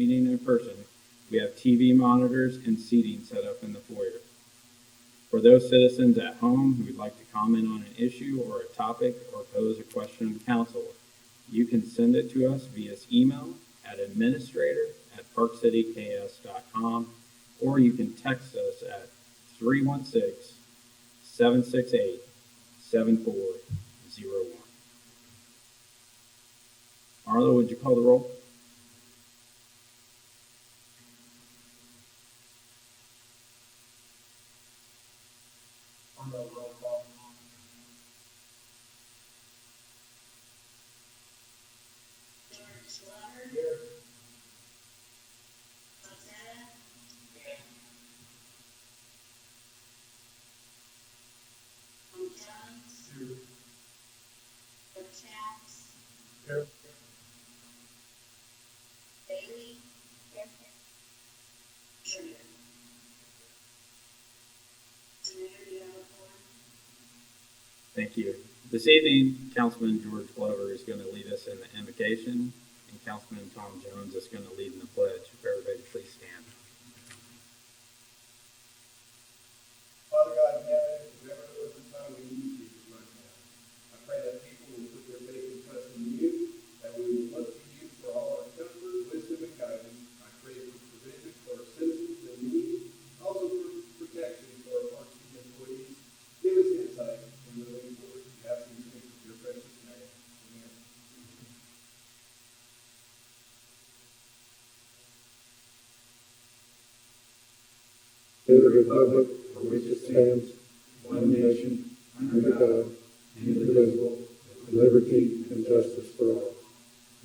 meeting in person, we have TV monitors and seating set up in the foyer. For those citizens at home who would like to comment on an issue or a topic or pose a question to council, you can send it to us via email at administrator@parkcityks.com, or you can text us at 316-768-7401. Marlo, would you call the roll? Roll call. George Glover. Here. Rosetta. Tom Jones. Here. Bill Chaps. Here. Bailey. Schreier. Mayor, do you have a quorum? Thank you. This evening, Councilman George Glover is going to lead us in the invocation, and Councilman Tom Jones is going to lead in the pledge. If everybody please stand. Father God in heaven, whoever was the time we need you right now. I pray that people will put their faith and trust in you, that we will look to you for all our comfort, wisdom, and guidance. I pray for provision for our citizens in need, also for protection for our Park City employees. Give us insight and moving forward. We ask these things in your precious name. Amen. To the republic for which it stands, one nation, under God, indivisible, with liberty and justice for all.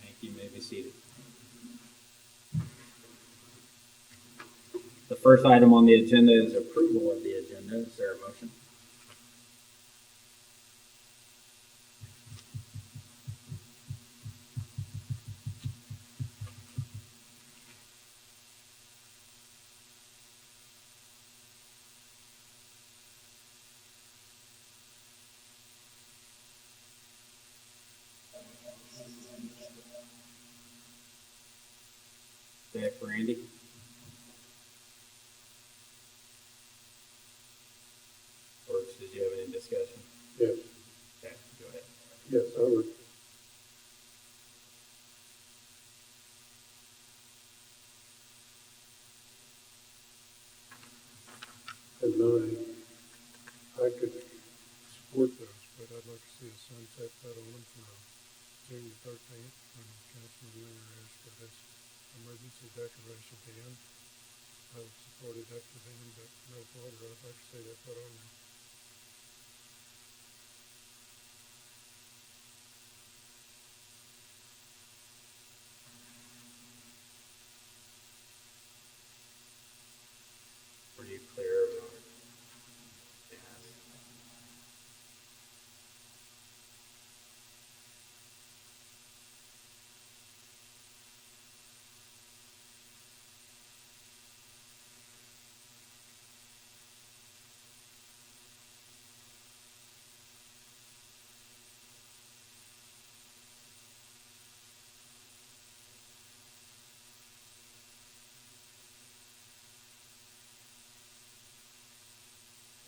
Thank you. You may be seated. The first item on the agenda is approval of the agenda. Is there a motion? Say it for Andy. Or did you have any discussion? Yes, Okay, go ahead. yes, I would. And I could support those, but I'd like to see a sunset put on them for June the 13th, when Councilman Miller asked for this emergency declaration to end. I would support it up to then, but no further, I'd like to see that put on there. Were you clear about it? Yes.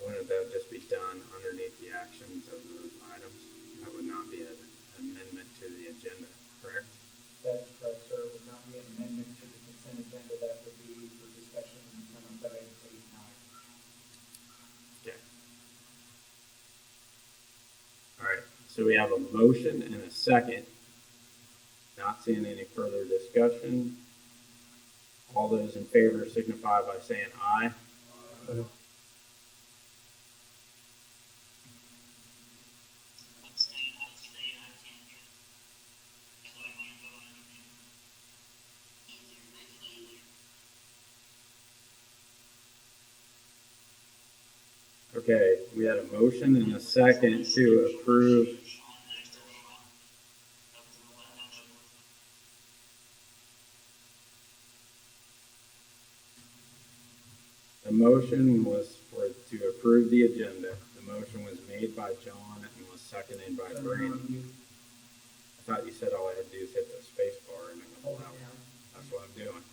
Wouldn't that just be done underneath the actions of those items? That would not be an amendment to the agenda, correct? That's correct, sir. It would not be an amendment to the consent agenda. That would be for discussion on items 8 and 9. Okay. All right, so we have a motion and a second. Not seeing any further discussion. All those in favor signify by saying aye. Abstain, I can't hear. That's what I want to vote on. Okay, we had a motion and a second to approve. The motion was to approve the agenda. The motion was made by John and was seconded by Brandy. I thought you said all I had to do is hit the space bar and it would allow. That's what I'm doing.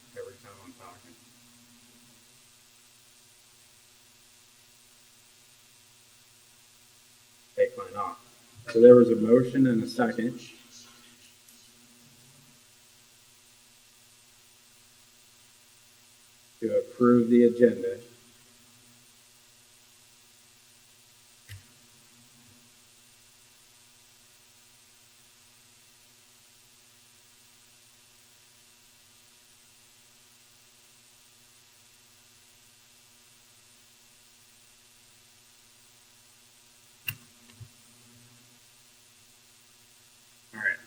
not. So there was a motion and a second. To approve the agenda. All right.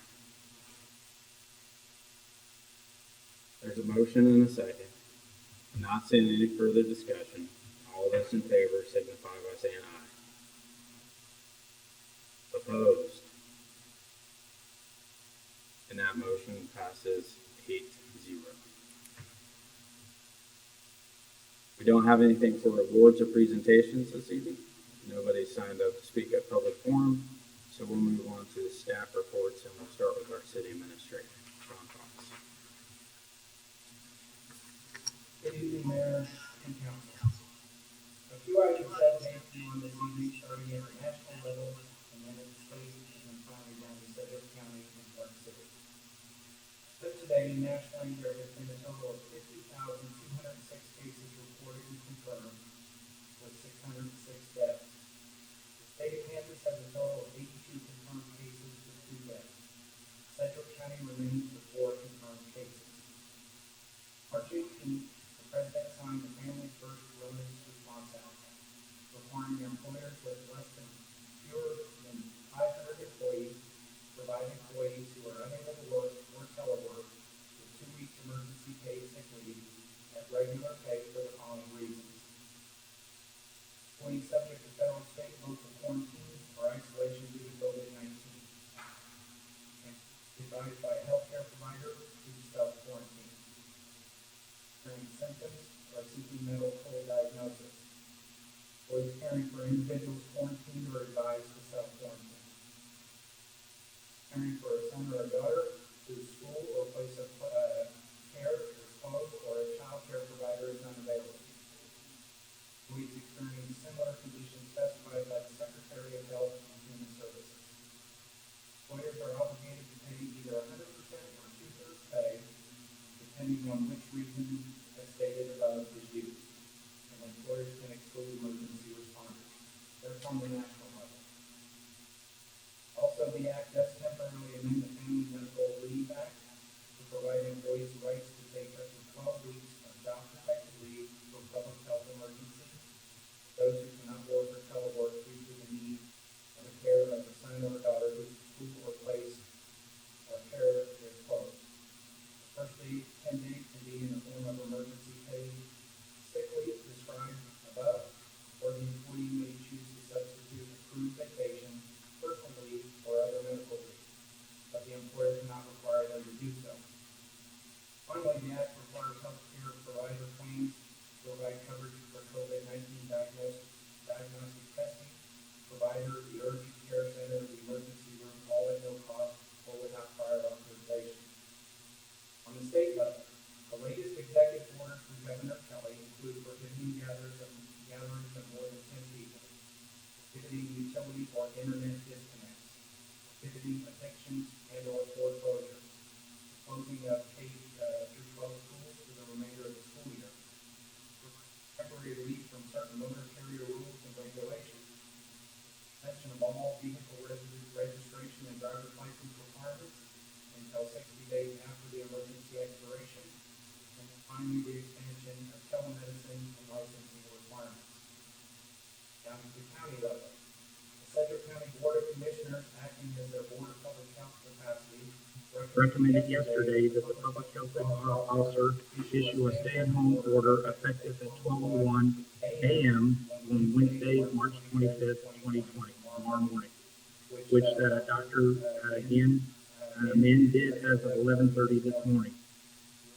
There's a motion and a second. Not seeing any further discussion. All those in favor signify by saying aye. Opposed? And that motion passes 8-0. We don't have anything for awards or presentations this evening. Nobody signed up to speak at public forum, so we'll move on to the staff reports, and we'll start with our city administrator, Sean Fox. Good evening, Mayor and Council. A few items that may be on this evening, starting at the national level, and then at the state, and then finally down to Sedgwick County and Park City. So today, nationally, there has been a total of 50,206 cases reported and confirmed, with 606 deaths. The state of Kansas has a total of 82 confirmed cases with 2 deaths. Sedgwick County remains with 4 confirmed cases. March 18th, the President signed the Family First Wilderness Response Act, requiring employers with fewer than 500 employees provide employees who are unable to work or telework with 2 weeks emergency paid sick leave at regular pay for the following reasons: employees subject to federal, state, and local quarantine or isolation due to COVID-19, and advised by a healthcare provider to self-quarantine, during symptoms or seeking medical diagnosis, employees caring for individuals quarantined or advised to self-quarantine, caring for a son or a daughter whose school or place of care is closed or a child care provider is unavailable, employees experiencing similar conditions specified by the Secretary of Health and Human Services. Employers are obligated to pay either 100% or 2/3 pay, depending on which reason as stated above is used, and employers can exclude emergency responders. That's on the national level. Also, the Act does temporarily amend the Family Medical Leave Act to provide employees rights to take up to 12 weeks of job-protected leave for public health emergencies. Those who cannot work or telework due to the need of the care of a son or a daughter whose school or place of care is closed. The first 10 days can be in the form of emergency paid sick leave described above, or the employee may choose to substitute accrued vacation, personal leave, or other medical leave, but the employer cannot require them to do so. Finally, the Act requires healthcare provider plans to provide coverage for COVID-19 diagnostic testing, provider, the urgent care center, the emergency room, all at no cost or without prior authorization. On the state level, the latest executive orders from Governor Kelly include prohibiting gatherings of more than 10 people, prohibiting utility or internet disconnects, prohibiting evictions and or foreclosures, closing of K-12 schools for the remainder of the school year, temporary relief from certain motor carrier rules and regulations, suspension of all vehicle registration and driver's license requirements until 60 days after the emergency expiration, and finally the expansion of telemedicine and licensing requirements. Down to the county level, the Sedgwick County Board of Commissioners, acting as their Board of Public Health capacity, recommended yesterday that the public health officer issue a stay-at-home order effective at 12:01 a.m. on Wednesday, March 25th, 2020, tomorrow morning, which Dr. Min did as of 11:30 this morning.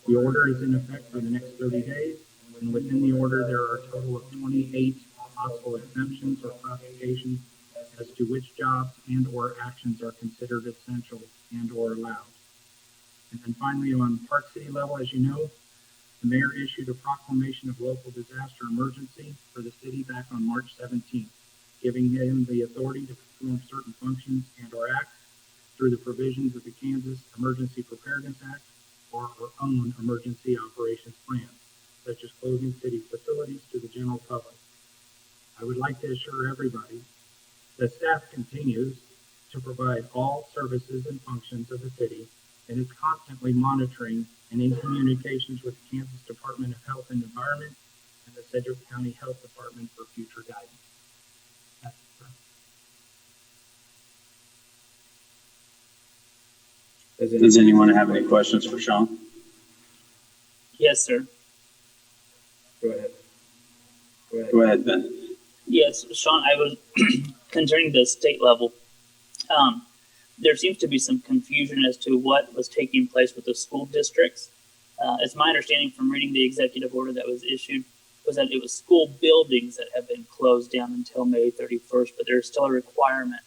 The order is in effect for the next 30 days, and within the order there are a total of 28 possible exemptions or classifications as to which jobs and or actions are considered essential and or allowed. And then finally, on Park City level, as you know, the mayor issued a proclamation of local disaster emergency for the city back on March 17th. giving him the authority to perform certain functions and/or acts through the provisions of the Kansas Emergency Preparedness Act or our own emergency operations plan, such as closing city facilities to the general public. I would like to assure everybody that staff continues to provide all services and functions of the city and is constantly monitoring and in communications with the Kansas Department of Health and Environment and the Sedgwick County Health Department for future guidance. That's it, sir. Does anyone have any questions for Sean? Yes, sir. Go ahead. Go ahead, Ben. Yes, Sean, I was concerning the state level. There seems to be some confusion as to what was taking place with the school districts. It's my understanding from reading the executive order that was issued was that it was school buildings that have been closed down until May 31st, but there's still a requirement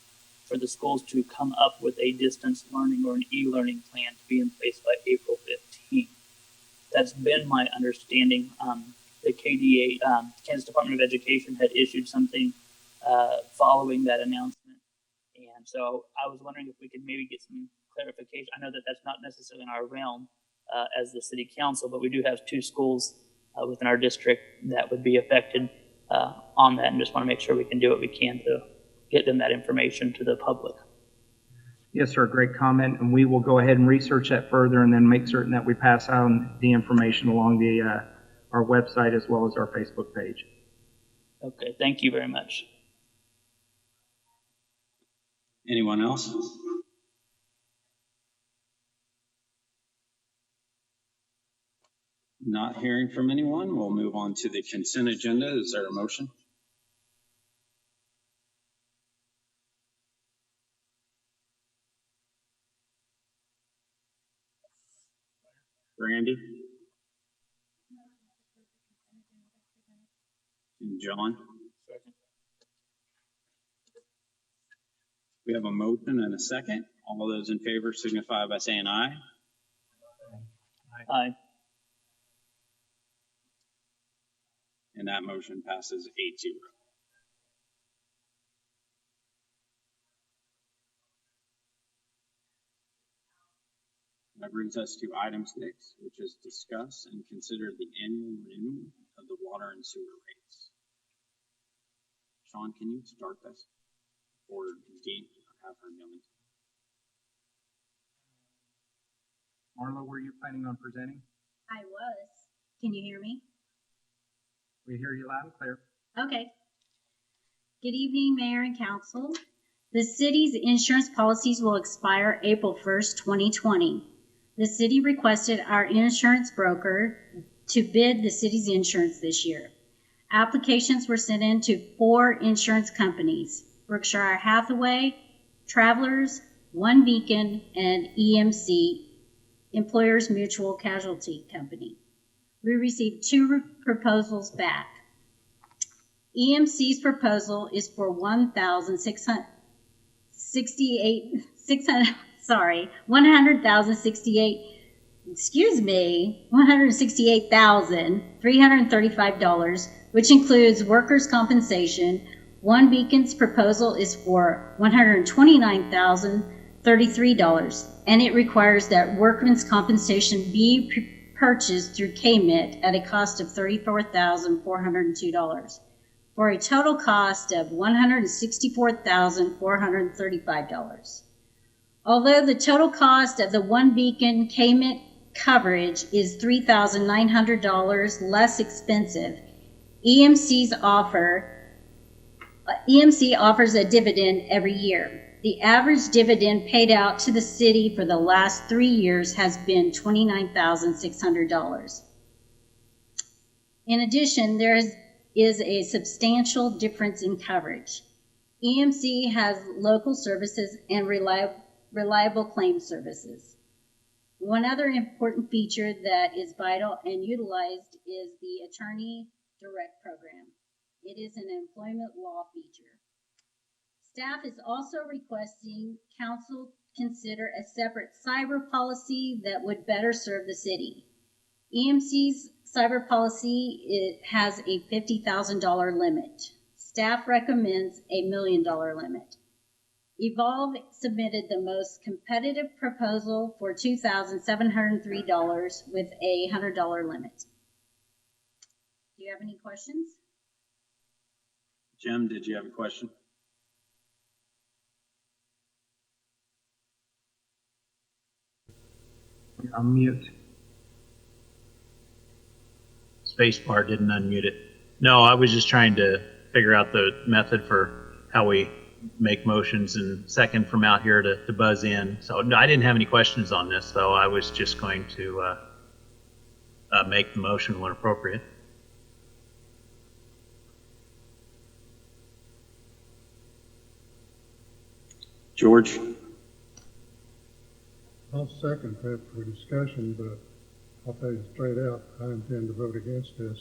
for the schools to come up with a distance learning or an e-learning plan to be in place by April 15th. That's been my understanding. The KDA, Kansas Department of Education, had issued something following that announcement. And so I was wondering if we could maybe get some clarification. I know that that's not necessarily in our realm as the city council, but we do have 2 schools within our district that would be affected on that, and just want to make sure we can do what we can to get them that information to the public. Yes, sir. Great comment. And we will go ahead and research that further and then make certain that we pass on the information along the our website as well as our Facebook page. Okay, thank you very much. Anyone else? Not hearing from anyone, we'll move on to the consent agenda. Is there a motion? Randy? And John? We have a motion and a second. All those in favor signify by saying aye. Aye. And that motion passes 8-0. That brings us to item 6, which is discuss and consider the annual renewal of the water and sewer rates. Sean, can you start this? Or Dean, have her going. Marla, were you planning on presenting? I was. Can you hear me? We hear you loud and clear. Okay. Good evening, Mayor and Council. The city's insurance policies will expire April 1st, 2020. The city requested our insurance broker to bid the city's insurance this year. Applications were sent in to 4 insurance companies: Berkshire Hathaway, Travelers, One Beacon, and EMC, Employers Mutual Casualty Company. We received 2 proposals back. EMC's proposal is for $168,335, which includes workers' compensation. One Beacon's proposal is for $129,033, and it requires that workman's compensation be purchased through KMIT at a cost of $34,402, for a total cost of $164,435. Although the total cost of the One Beacon KMIT coverage is $3,900 less expensive, EMC offers a dividend every year. The average dividend paid out to the city for the last 3 years has been $29,600. In addition, there is a substantial difference in coverage. EMC has local services and reliable claim services. One other important feature that is vital and utilized is the Attorney Direct program. It is an employment law feature. Staff is also requesting council consider a separate cyber policy that would better serve the city. EMC's cyber policy, it has a $50,000 limit. Staff recommends $1 million limit. Evolve submitted the most competitive proposal for $2,703 with a $100 limit. Do you have any questions? Jim, did you have a question? Unmute. Spacebar didn't unmute it. No, I was just trying to figure out the method for how we make motions and second from out here to buzz in. So no, I didn't have any questions on this, though. I was just going to make the motion when appropriate. George? I'll second that for discussion, but I'll tell you straight out, I intend to vote against this.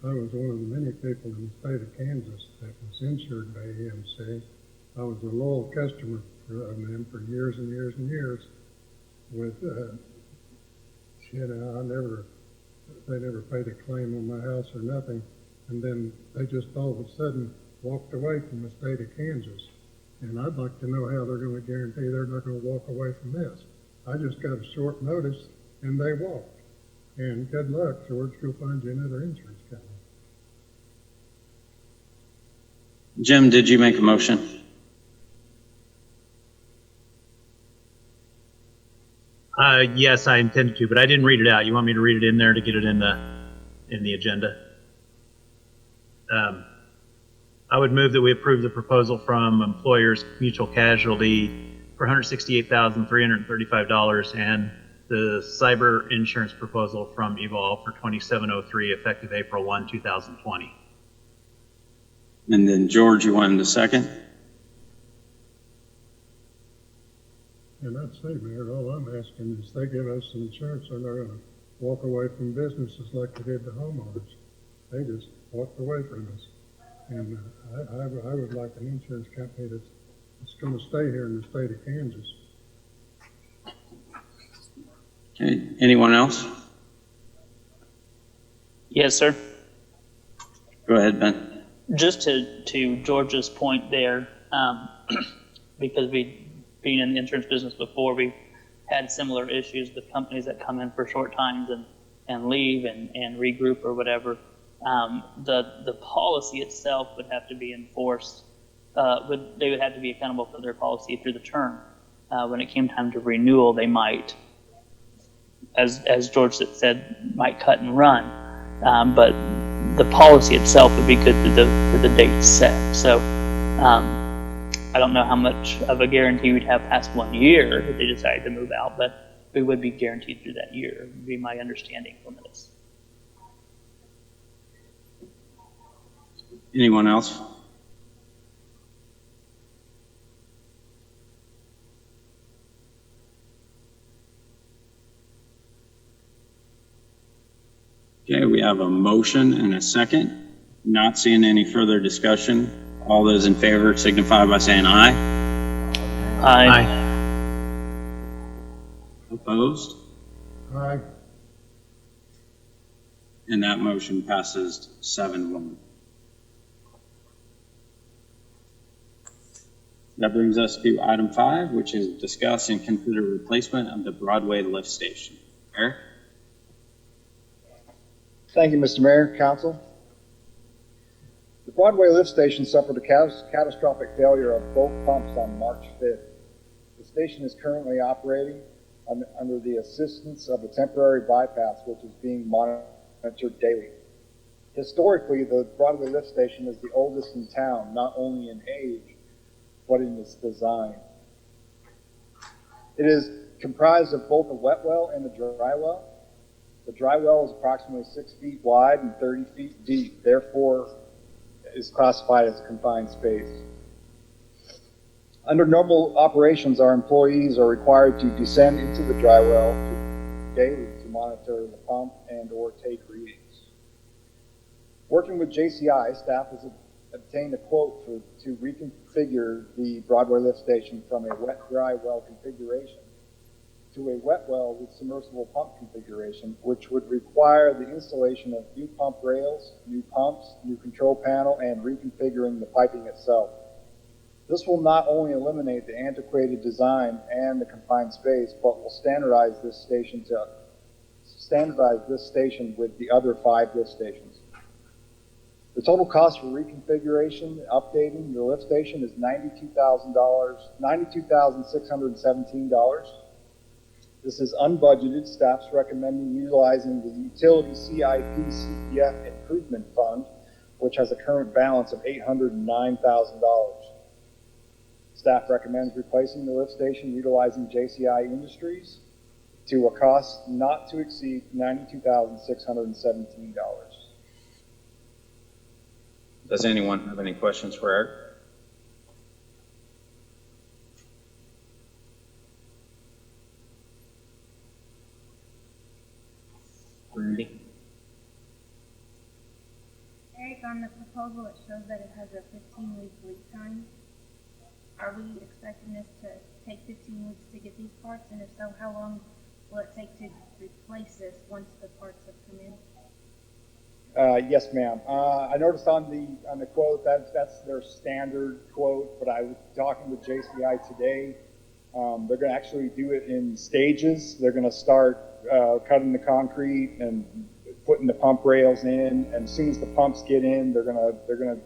I was one of the many people in the state of Kansas that was insured by EMC. I was a loyal customer of them for years and years and years. With, they never paid a claim on my house or nothing. And then they just all of a sudden walked away from the state of Kansas. And I'd like to know how they're going to guarantee they're not going to walk away from this. I just got a short notice and they walked. And good luck, George, go find you another insurance company. Jim, did you make a motion? Yes, I intended to, but I didn't read it out. You want me to read it in there to get it in the agenda? I would move that we approve the proposal from Employers Mutual Casualty for $168,335 and the cyber insurance proposal from Evolve for $2,703 effective April 1, 2020. And then George, you wanted a second? And I'd say, Mayor, all I'm asking is they give us some insurance and they're going to walk away from businesses like they did the homeowners. They just walked away from us. And I would like an insurance company that's going to stay here in the state of Kansas. Okay, anyone else? Yes, sir. Go ahead, Ben. Just to George's point there, because being in the insurance business before, we've had similar issues with companies that come in for short times and leave and regroup or whatever. The policy itself would have to be enforced. They would have to be accountable for their policy through the term. When it came time to renewal, they might, as George said, might cut and run. But the policy itself would be good for the date set. So I don't know how much of a guarantee we'd have past 1 year if they decided to move out, but we would be guaranteed through that year, would be my understanding from this. Anyone else? Okay, we have a motion and a second. Not seeing any further discussion. All those in favor signify by saying aye. Aye. Opposed? Aye. And that motion passes 7-1. That brings us to item 5, which is discuss and consider replacement of the Broadway lift station. Eric? Thank you, Mr. Mayor, Council. The Broadway lift station suffered a catastrophic failure of both pumps on March 5th. The station is currently operating under the assistance of a temporary bypass, which is being monitored daily. Historically, the Broadway lift station is the oldest in town, not only in age, but in its design. It is comprised of both a wet well and a dry well. The dry well is approximately 6 feet wide and 30 feet deep, therefore is classified as confined space. Under normal operations, our employees are required to descend into the dry well daily to monitor the pump and or take readings. Working with JCI, staff has obtained a quote to reconfigure the Broadway lift station from a wet-dry well configuration to a wet well with submersible pump configuration, which would require the installation of new pump rails, new pumps, new control panel, and reconfiguring the piping itself. This will not only eliminate the antiquated design and the confined space, but will standardize this station with the other 5 lift stations. The total cost for reconfiguration, updating the lift station is $92,617. This is unbudgeted. Staff's recommending utilizing the utility CIP CPF improvement fund, which has a current balance of $809,000. Staff recommends replacing the lift station utilizing JCI Industries to a cost not to exceed $92,617. Does anyone have any questions for Eric? Randy? Eric, on the proposal, it shows that it has a 15-week lead time. Are we expecting this to take 15 weeks to get these parts? And if so, how long will it take to replace this once the parts have come in? Yes, ma'am. I noticed on the quote that's their standard quote, but I was talking with JCI today. They're going to actually do it in stages. They're going to start cutting the concrete and putting the pump rails in, and as soon as the pumps get in, they're going to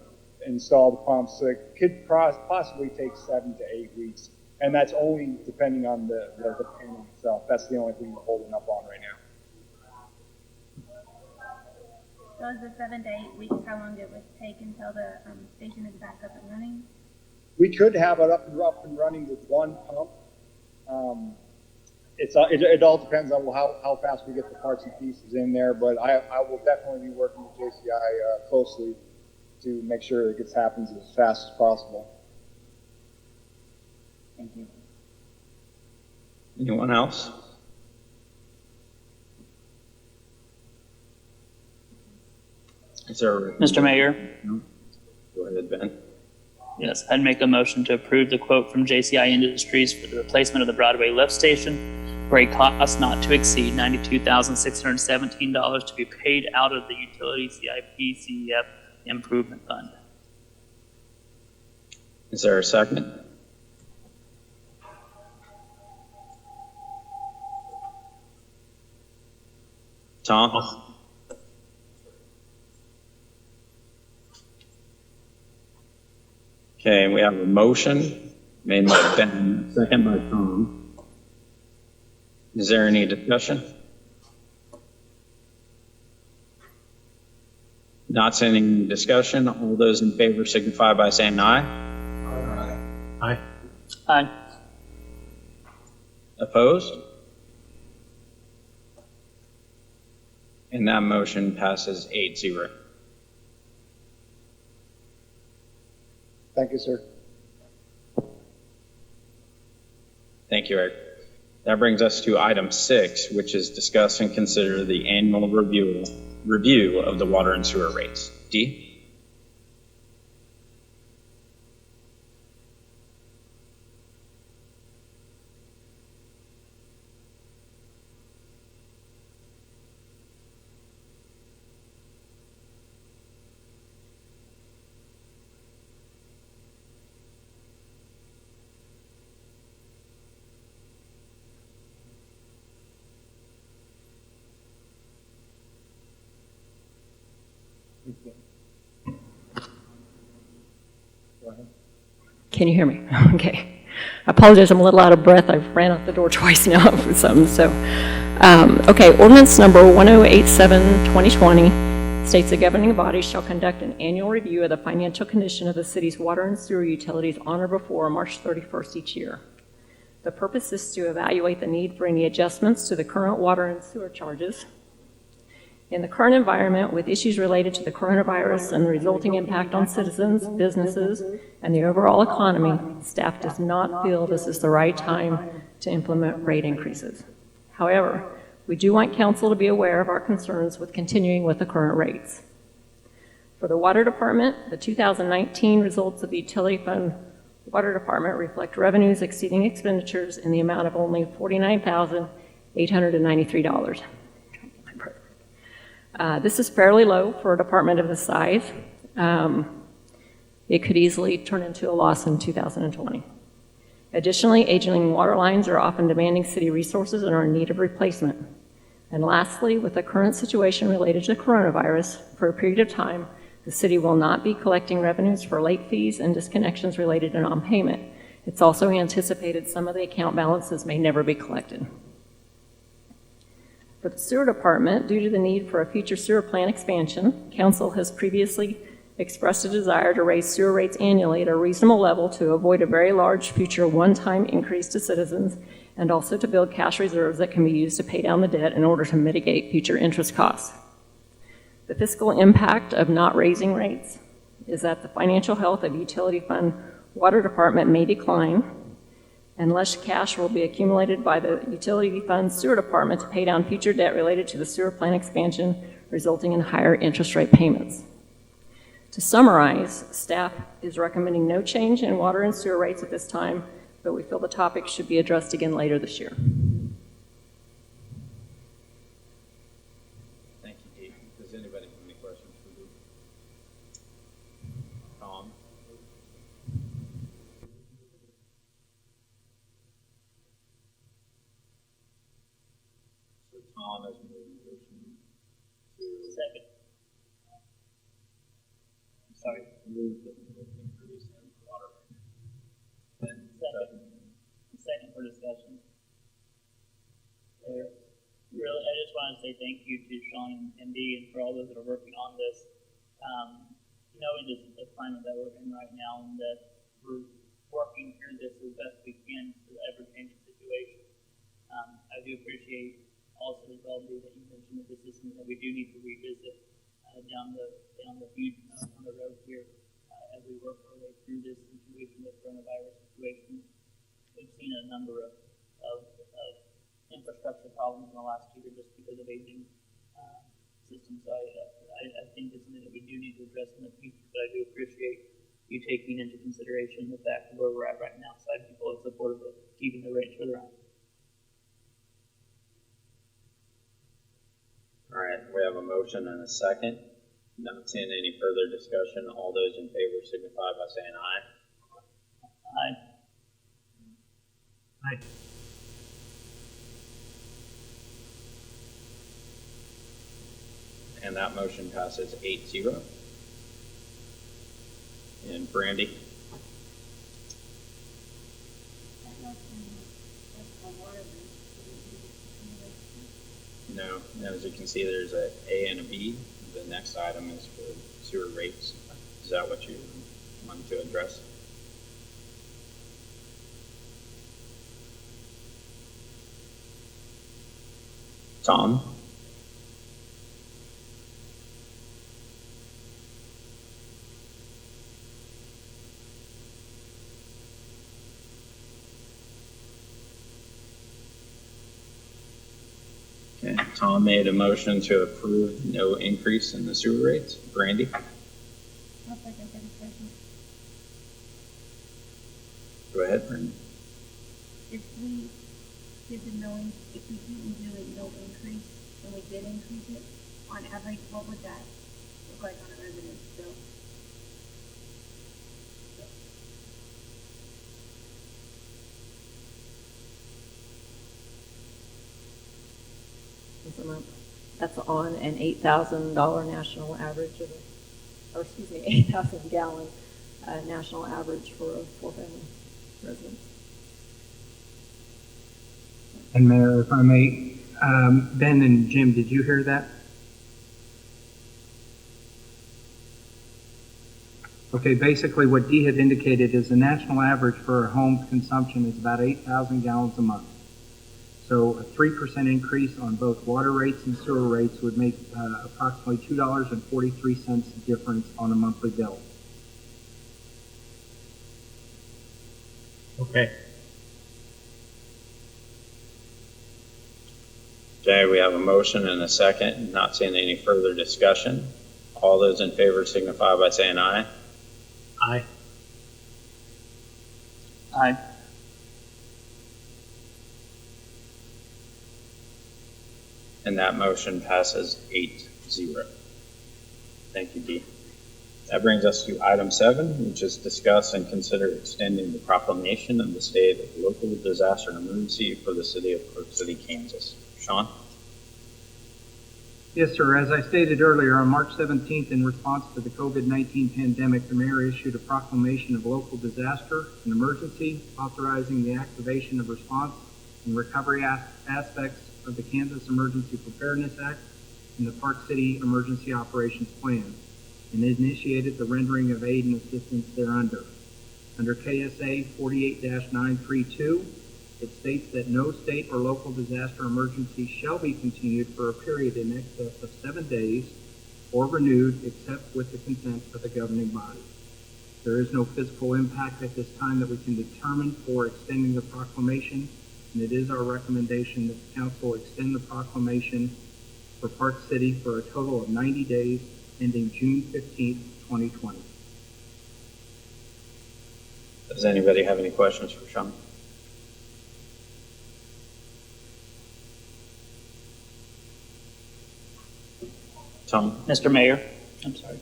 install the pumps. So it could possibly take 7 to 8 weeks, and that's only depending on the panel itself. That's the only thing we're holding up on right now. So is the 7 to 8 weeks how long it would take until the station is back up and running? We could have it up and running with one pump. It all depends on how fast we get the parts and pieces in there, but I will definitely be working with JCI closely to make sure it happens as fast as possible. Thank you. Anyone else? Is there? Mr. Mayor? No? Go ahead, Ben. Yes, I'd make a motion to approve the quote from JCI Industries for the replacement of the Broadway lift station for a cost not to exceed $92,617 to be paid out of the utility CIP CEF improvement fund. Is there a second? Tom? Okay, we have a motion made by Ben, second by Tom. Is there any discussion? Not seeing any discussion. All those in favor signify by saying aye. Aye. Aye. Opposed? And that motion passes 8-0. Thank you, sir. Thank you, Eric. That brings us to item 6, which is discuss and consider the annual review of the water and sewer rates. D? Can you hear me? Okay. I apologize, I'm a little out of breath. I've ran out the door twice now for something. So, okay, ordinance number 1087-2020 states the governing body shall conduct an annual review of the financial condition of the city's water and sewer utilities on or before March 31st each year. The purpose is to evaluate the need for any adjustments to the current water and sewer charges. In the current environment, with issues related to the coronavirus and the resulting impact on citizens, businesses, and the overall economy, staff does not feel this is the right time to implement rate increases. However, we do want council to be aware of our concerns with continuing with the current rates. For the water department, the 2019 results of the utility fund Water Department reflect revenues exceeding expenditures in the amount of only $49,893. This is fairly low for a department of this size. It could easily turn into a loss in 2020. Additionally, aging water lines are often demanding city resources and are in need of replacement. And lastly, with the current situation related to coronavirus, for a period of time, the city will not be collecting revenues for late fees and disconnections related to non-payment. It's also anticipated some of the account balances may never be collected. For the sewer department, due to the need for a future sewer plant expansion, council has previously expressed a desire to raise sewer rates annually at a reasonable level to avoid a very large future one-time increase to citizens, and also to build cash reserves that can be used to pay down the debt in order to mitigate future interest costs. The fiscal impact of not raising rates is that the financial health of utility fund water department may decline, and less cash will be accumulated by the utility fund sewer department to pay down future debt related to the sewer plant expansion, resulting in higher interest rate payments. To summarize, staff is recommending no change in water and sewer rates at this time, but we feel the topic should be addressed again later this year. Thank you, Dee. Does anybody have any questions for Dee? Tom? So Tom has made a motion to Second. Sorry. move the increase in water. And Second for discussion. Really, I just want to say thank you to Sean and Dee and for all those that are working on this. Knowing this is the climate that we're in right now and that we're working through this as best we can for the ever-changing situation. I do appreciate also as well, Dee, that you mentioned that this is something that we do need to revisit down the on the road here as we work our way through this situation, the coronavirus situation. We've seen a number of infrastructure problems in the last year just because of aging systems. So I think it's something that we do need to address in the future, but I do appreciate you taking into consideration the fact of where we're at right now. So I'd be fully supportive of keeping the rates where they're at. All right, we have a motion and a second. Not seeing any further discussion. All those in favor signify by saying aye. Aye. Aye. And that motion passes 8-0. And Brandy? No, as you can see, there's a A and a B. The next item is for sewer rates. Is that what you wanted to address? Tom? Okay, Tom made a motion to approve no increase in the sewer rates. Brandy? I'll second the discussion. Go ahead, Brandy. If we did the no, if we didn't do a no increase and we did increase it, on average, what would that look like on a resident's bill? That's on an $8,000 national average of, or excuse me, 8,000 gallon national average for a four-family residence. And Mayor, if I may, Ben and Jim, did you hear that? Okay, basically what Dee had indicated is the national average for a home's consumption is about 8,000 gallons a month. So a 3% increase on both water rates and sewer rates would make approximately $2.43 difference on a monthly bill. Okay. Okay, we have a motion and a second. Not seeing any further discussion. All those in favor signify by saying aye. Aye. Aye. And that motion passes 8-0. Thank you, Dee. That brings us to item 7, which is discuss and consider extending the proclamation of the state of local disaster and emergency for the city of Park City, Kansas. Sean? Yes, sir. As I stated earlier, on March 17th, in response to the COVID-19 pandemic, the mayor issued a proclamation of local disaster and emergency, authorizing the activation of response and recovery aspects of the Kansas Emergency Preparedness Act and the Park City Emergency Operations Plan, and initiated the rendering of aid and assistance thereunder. Under KSA 48-932, it states that no state or local disaster emergency shall be continued for a period in excess of 7 days or renewed except with the consent of the governing body. There is no physical impact at this time that we can determine for extending the proclamation, and it is our recommendation that the council extend the proclamation for Park City for a total of 90 days ending June 15th, 2020. Does anybody have any questions for Sean? Tom? Mr. Mayor, I'm sorry.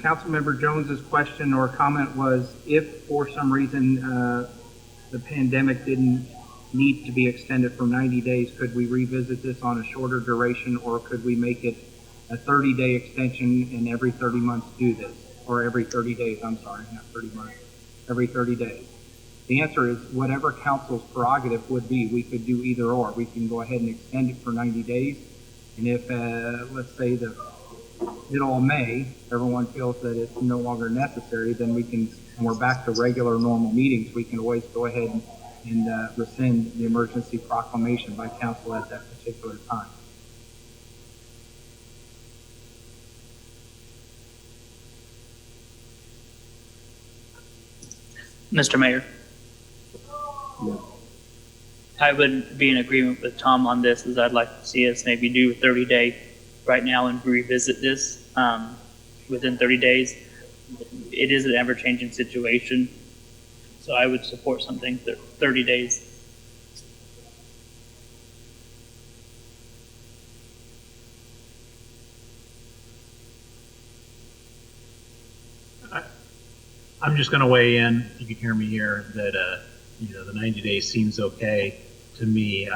Councilmember Jones's question or comment was, if for some reason the pandemic didn't need to be extended for 90 days, could we revisit this on a shorter duration, or could we make it a 30-day extension and every 30 months do this? Or every 30 days, I'm sorry, not 30 months, every 30 days. The answer is whatever council's prerogative would be. We could do either or. We can go ahead and extend it for 90 days. And if, let's say the middle of May, everyone feels that it's no longer necessary, then we can, and we're back to regular normal meetings, we can always go ahead and rescind the emergency proclamation by council at that particular time. Mr. Mayor. Yeah. I would be in agreement with Tom on this, as I'd like to see us maybe do a 30-day right now and revisit this within 30 days. It is an ever-changing situation, so I would support something 30 days. I'm just going to weigh in. You can hear me here that the 90 days seems okay to me.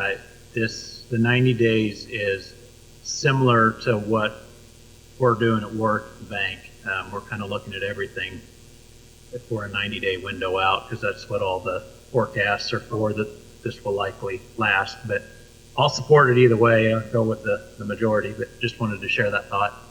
The 90 days is similar to what we're doing at work at the bank. We're kind of looking at everything for a 90-day window out, because that's what all the forecasts are for, that this will likely last. But I'll support it either way. I'll go with the majority, but just wanted to share that thought.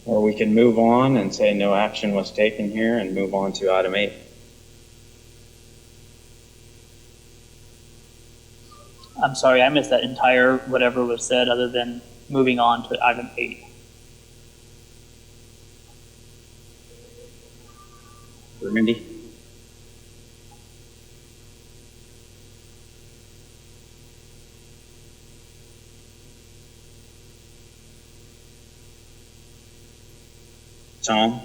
Or we can move on and say no action was taken here and move on to item 8. I'm sorry, I missed that entire whatever was said other than moving on to item 8. Randy? Tom?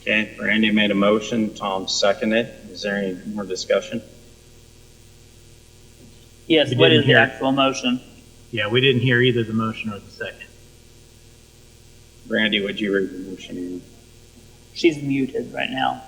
Okay, Randy made a motion, Tom seconded it. Is there any more discussion? Yes, We what didn't is the hear. actual motion? Yeah, we didn't hear either the motion or the second. Randy, would you read the motion? She's muted right now.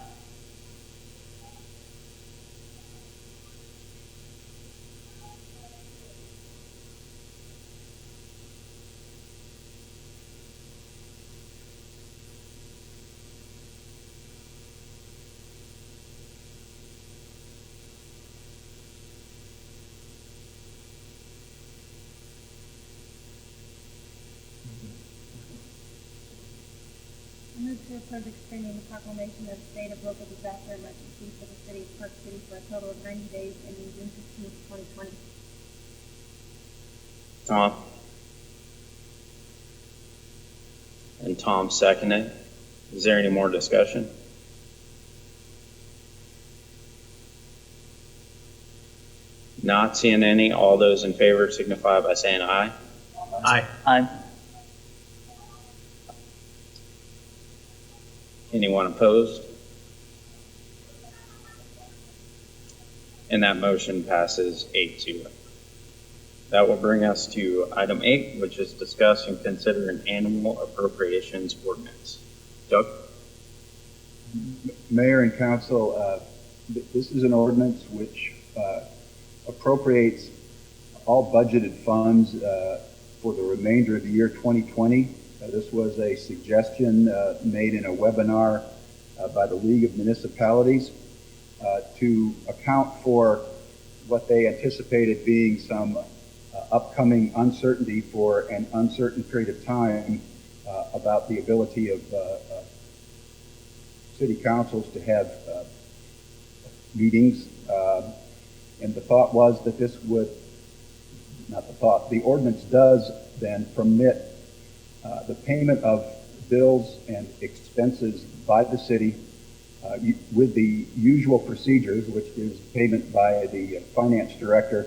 Move to approve extending the proclamation of state of local disaster emergency for the city of Park City for a total of 90 days ending June 15th, 2020. Tom? And Tom seconded. Is there any more discussion? Not seeing any. All those in favor signify by saying aye. Aye. Aye. Anyone opposed? And that motion passes 8-0. That will bring us to item 8, which is discuss and consider an annual appropriations ordinance. Doug? Mayor and council, this is an ordinance which appropriates all budgeted funds for the remainder of the year 2020. This was a suggestion made in a webinar by the League of Municipalities to account for what they anticipated being some upcoming uncertainty for an uncertain period of time about the ability of city councils to have meetings. And the thought was that this would, not the thought, the ordinance does then permit the payment of bills and expenses by the city with the usual procedures, which is payment by the finance director,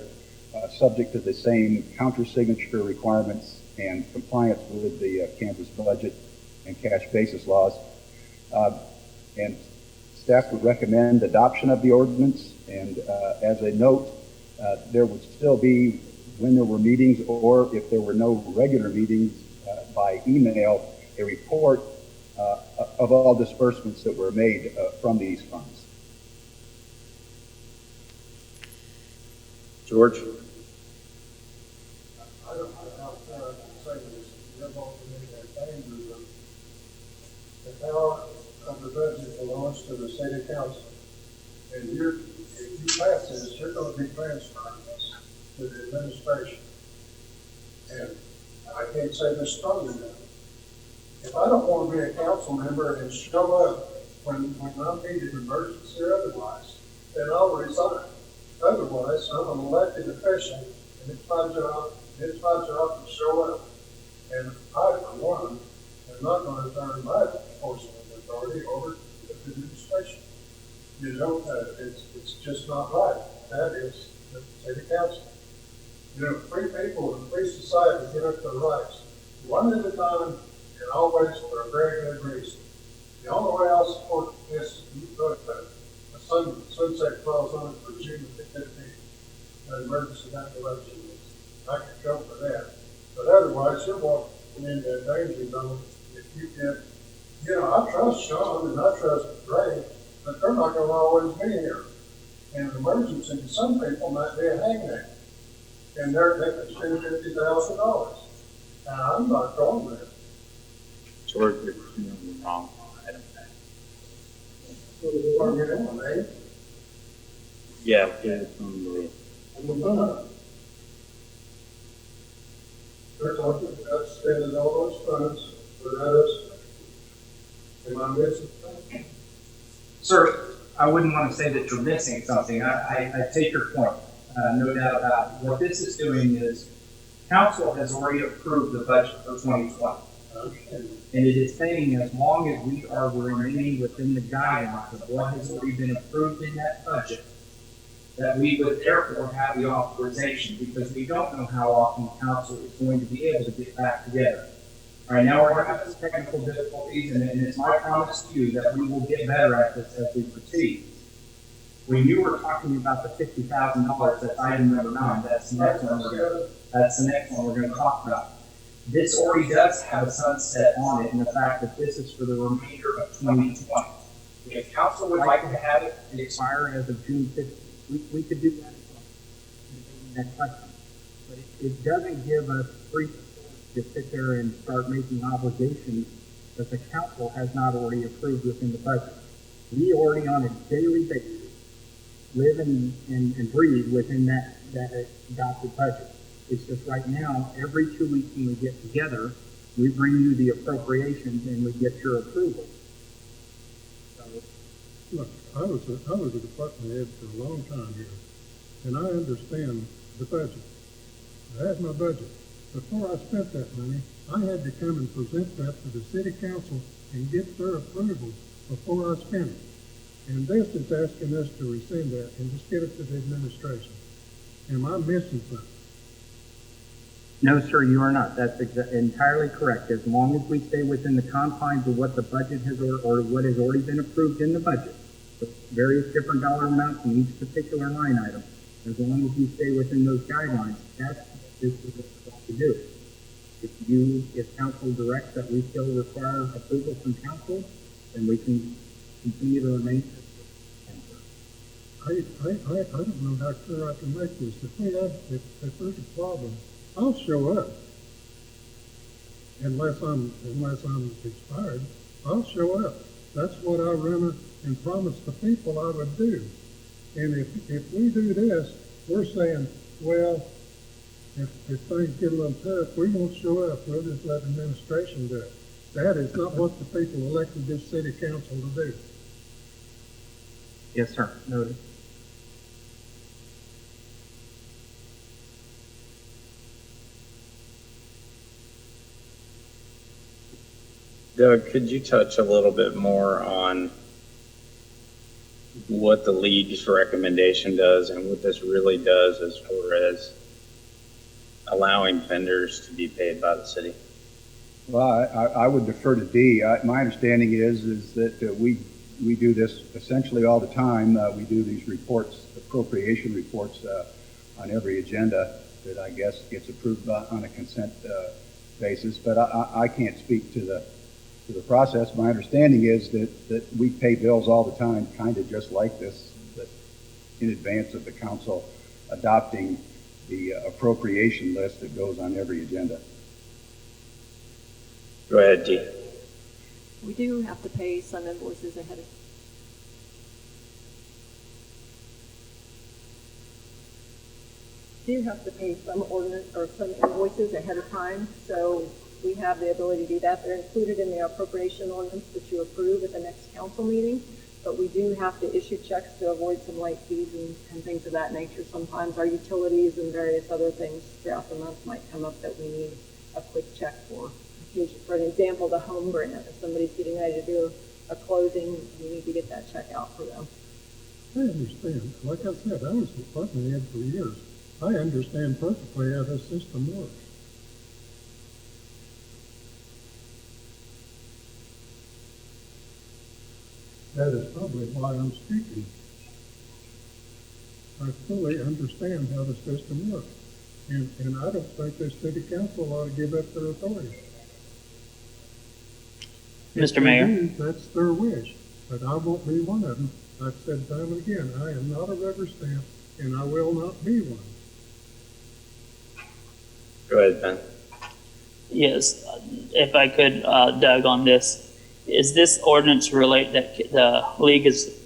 subject to the same counter-signature requirements and compliance with the Kansas budget and cash basis laws. And staff would recommend adoption of the ordinance. And as a note, there would still be, when there were meetings or if there were no regular meetings, by email, a report of all disbursements that were made from these funds. George? I don't know how to say this. You're going to make that danger of the power of the budget belongs to the city council. And if you pass this, you're going to be transferring this to the administration. And I can't say this strongly enough. If I don't want to be a council member and show up when I'm needed emergency or otherwise, then I'll resign. Otherwise, I'm an elected official, and it's my job to show up. And I, for one, am not going to turn my portion of authority over to the administration. You know, it's just not right. That is the city council. You know, free people in a free society get up their rights one at a time and always for a very good reason. The only way I'll support this, you put a sunset clause on it for June 15th, an emergency declaration. I could go for that. But otherwise, you're walking into a danger zone if you get, you know, I trust Sean and I trust Ray, but they're not going to always be here. In an emergency, some people might be a hangman. And they could spend $50,000. And I'm not going there. George, you're wrong. Item 10. What are you doing, eh? Yeah. They're talking about spending all those funds without us. Am I missing something? Sir, I wouldn't want to say that you're missing something. I take your point. No doubt about it. What this is doing is council has already approved the budget for 2020. And it is saying as long as we are remaining within the guidelines of what has already been approved in that budget, that we would therefore have the authorization, because we don't know how often council is going to be able to get back together. All right, now we're having some technical difficulties, and it's my promise to you that we will get better at this as we proceed. When you were talking about the $50,000, that's item number 9. That's the next one we're going to talk about. This already does have a sunset on it, in the fact that this is for the remainder of 2020. If council would like to have it expire as of June 15th, we could do that as well. Next question. But it doesn't give us free to sit there and start making obligations that the council has not already approved within the budget. We already on a daily basis live and breathe within that adopted budget. It's just right now, every 2 weeks when we get together, we bring you the appropriations and we get your approval. So, Look, I was a department head for a long time here, and I understand the budget. I had my budget. Before I spent that money, I had to come and present that to the city council and get their approval before I spent it. And this is asking us to rescind that and just give it to the administration. Am I missing something? no, sir, you are not. That's entirely correct. As long as we stay within the confines of what the budget has or what has already been approved in the budget, with various different dollar amounts in each particular line item, as long as we stay within those guidelines, that's what this is supposed to do. If council directs that we still require approval from council, then we can continue to remain. I don't know how clear I can make this. If there's a problem, I'll show up. Unless I'm expired, I'll show up. That's what I run and promise the people I would do. And if we do this, we're saying, well, if things get a little tough, we won't show up. We'll just let administration do it. That is not what the people elected this city council to do. Yes, sir. Noted. Doug, could you touch a little bit more on what the league's recommendation does and what this really does as far as allowing vendors to be paid by the city? Well, I would defer to Dee. My understanding is that we do this essentially all the time. We do these reports, appropriation reports, on every agenda that I guess gets approved on a consent basis. But I can't speak to the process. My understanding is that we pay bills all the time, kind of just like this, that in advance of the council adopting the appropriation list that goes on every agenda. Go ahead, Dee. We do have to pay some invoices ahead of. Do have to pay some ordinance or some invoices ahead of time, so we have the ability to do that. They're included in the appropriation ordinance that you approve at the next council meeting, but we do have to issue checks to avoid some late fees and things of that nature. Sometimes our utilities and various other things throughout the month might come up that we need a quick check for. For an example, the home grant. If somebody's getting ready to do a closing, we need to get that check out for them. I understand. Like I said, I was a department head for years. I understand perfectly how this system works. That is probably why I'm speaking. I fully understand how the system works. And I don't think the city council ought to give up their authority. Mr. Mayor. That's their wish, but I won't be one of them. I've said time and again, I am not a rubber stamp, and I will not be one. Go ahead, Ben. Yes, if I could, Doug, on this, is this ordinance relate that the league is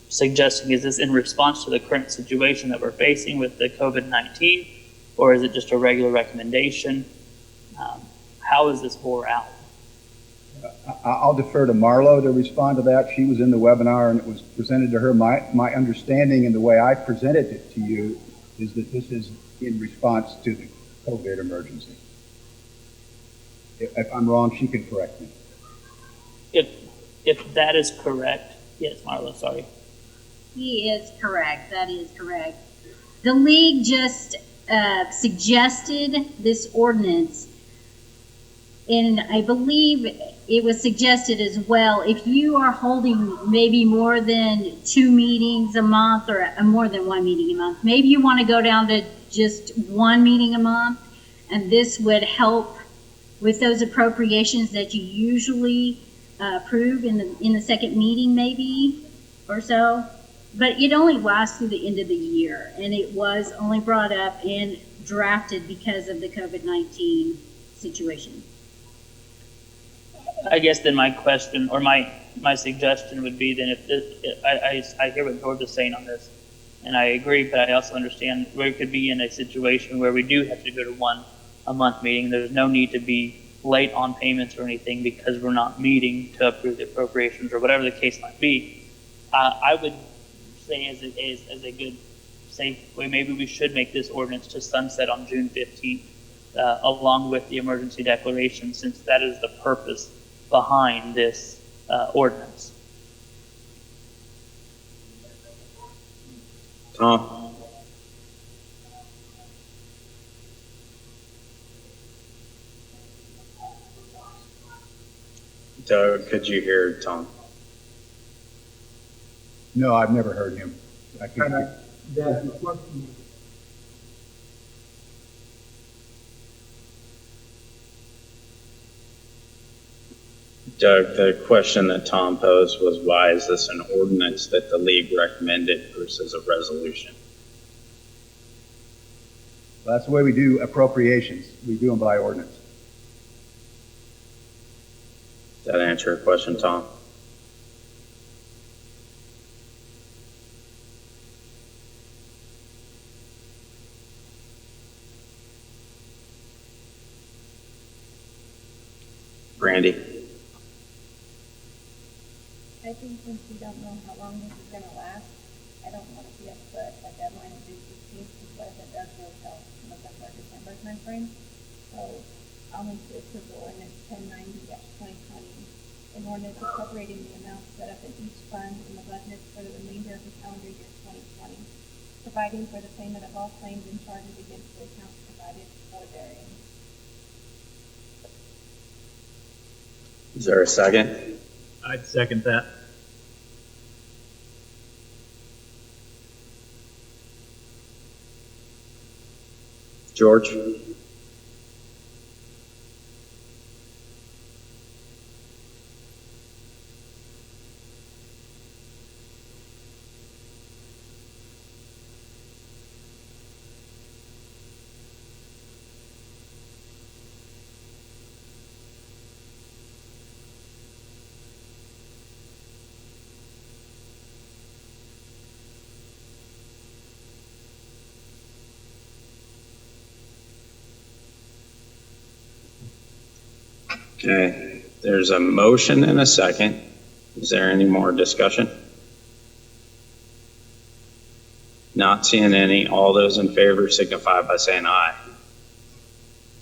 suggesting, is this in response to the current situation that we're facing with the COVID-19, or is it just a regular recommendation? How is this bore out? I'll defer to Marlo to respond to that. She was in the webinar and it was presented to her. My understanding and the way I presented it to you is that this is in response to the COVID emergency. If I'm wrong, she can correct me. If that is correct, yes, Marlo, sorry. He is correct. That is correct. The league just suggested this ordinance, and I believe it was suggested as well, if you are holding maybe more than 2 meetings a month or more than 1 meeting a month, maybe you want to go down to just 1 meeting a month, and this would help with those appropriations that you usually approve in the second meeting maybe or so. But it only lasts through the end of the year, and it was only brought up and drafted because of the COVID-19 situation. I guess then my question or my suggestion would be then I hear what George is saying on this, and I agree, but I also understand we could be in a situation where we do have to go to 1 a month meeting. There's no need to be late on payments or anything because we're not meeting to approve the appropriations or whatever the case might be. I would say as a good safe way, maybe we should make this ordinance to sunset on June 15th, along with the emergency declaration, since that is the purpose behind this ordinance. Tom? Doug, could you hear Tom? No, I've never heard him. I can't. Doug, the question that Tom posed was, why is this an ordinance that the league recommended versus a resolution? That's the way we do appropriations. We do them by ordinance. Does that answer your question, Tom? Brandy? I think since we don't know how long this is gonna last, I don't wanna be upset a deadline of June 15th, because it does go till November, December timeframe. So I'll need to approve the ordinance 1090-2020, an ordinance appropriating the amount set up in each fund in the budget for the remainder of the calendar year 2020, providing for the payment of all claims and charges against the accounts provided for therein. Is there a second? I'd second that. George? Okay, there's a motion and a second. Is there any more discussion? Not seeing any. All those in favor signify by saying aye.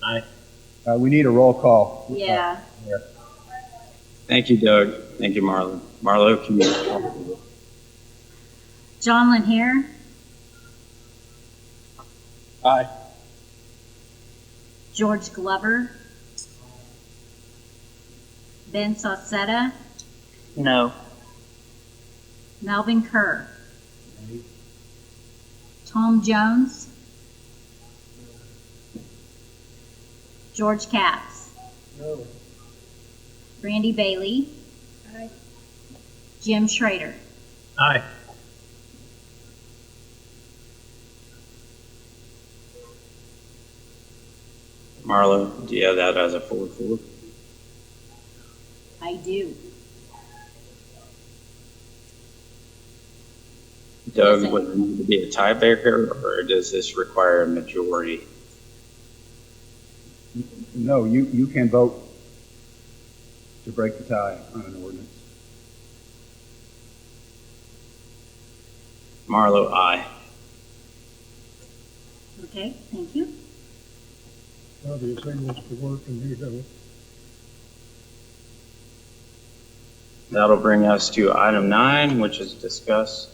Aye. We need a roll call. Yeah. Thank you, Doug. Thank you, Marlo. Marlo, can you? John Lanier, Aye. George Glover, Ben Saucetta, No. Melvin Kerr, Tom Jones, George Katz, No. Brandy Bailey, Aye. Jim Schrader. Aye. Marlo, do you have that as a 4-4? I do. Doug, would there need to be a tiebreaker, or does this require a majority? No, you can vote to break the tie on an ordinance. Marlo, aye. Okay, thank you. Obviously wants to work and you don't. That'll bring us to item 9, which is discuss.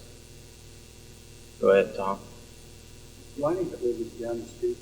Go ahead, Tom. Lining that lives down the street.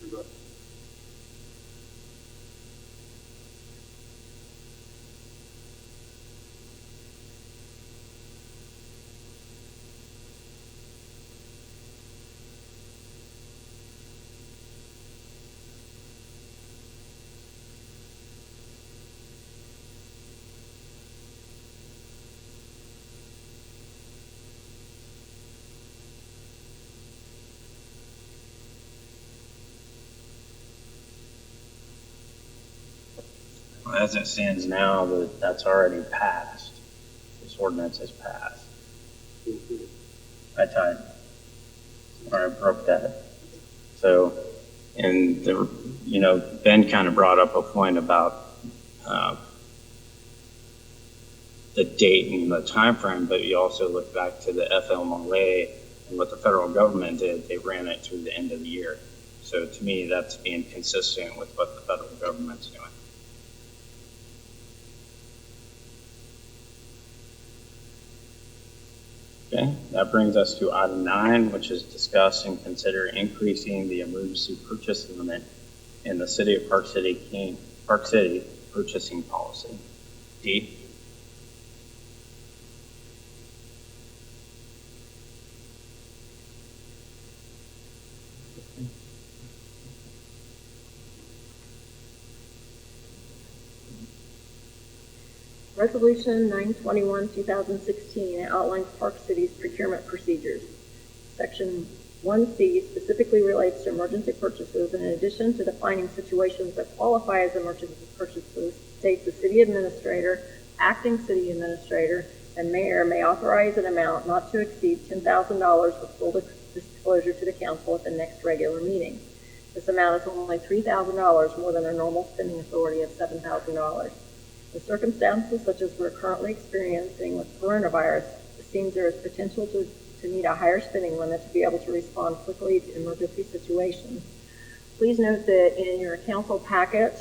As it stands now, that's already passed. This ordinance is passed. I tied. Or I broke that. So, and Ben kind of brought up a point about the date and the time frame, but you also look back to the FMLA and what the federal government did. They ran it through the end of the year. So to me, that's being consistent with what the federal government's doing. Okay, that brings us to item 9, which is discuss and consider increasing the emergency purchase limit in the City of Park City purchasing policy. D. Resolution 921, 2016 outlines Park City's procurement procedures. Section 1C specifically relates to emergency purchases, and in addition to defining situations that qualify as emergency purchases, states the city administrator, acting city administrator, and mayor may authorize an amount not to exceed $10,000 with full disclosure to the council at the next regular meeting. This amount is only $3,000 more than a normal spending authority of $7,000. In circumstances such as we're currently experiencing with coronavirus, it seems there is potential to need a higher spending limit to be able to respond quickly to emergency situations. Please note that in your council packet,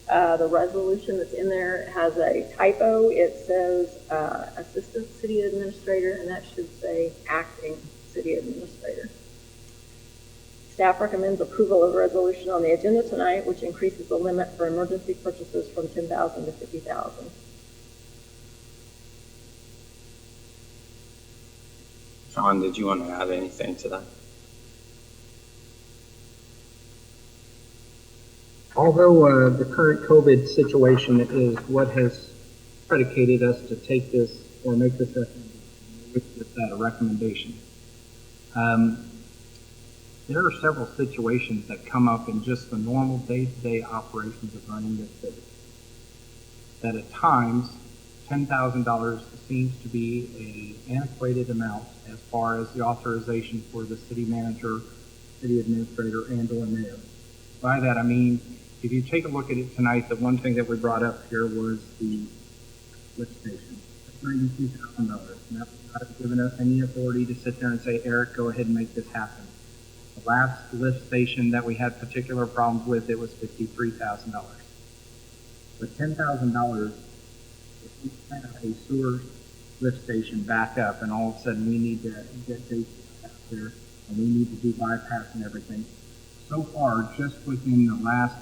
the resolution that's in there has a typo. It says Assistant City Administrator, and that should say Acting City Administrator. Staff recommends approval of the resolution on the agenda tonight, which increases the limit for emergency purchases from $10,000 to $50,000. Sean, did you want to add anything to that? Although the current COVID situation is what has predicated us to take this or make this a recommendation, there are several situations that come up in just the normal day-to-day operations of running this city. That at times, $10,000 seems to be an antiquated amount as far as the authorization for the city manager, city administrator, and/or mayor. By that I mean, if you take a look at it tonight, the one thing that we brought up here was the lift station. That's $92,000. And that would not have given us any authority to sit there and say, Eric, go ahead and make this happen. The last lift station that we had particular problems with, it was $53,000. But $10,000, if we have a sewer lift station back up and all of a sudden we need to get data out there and we need to do bypass and everything. So far, just within the last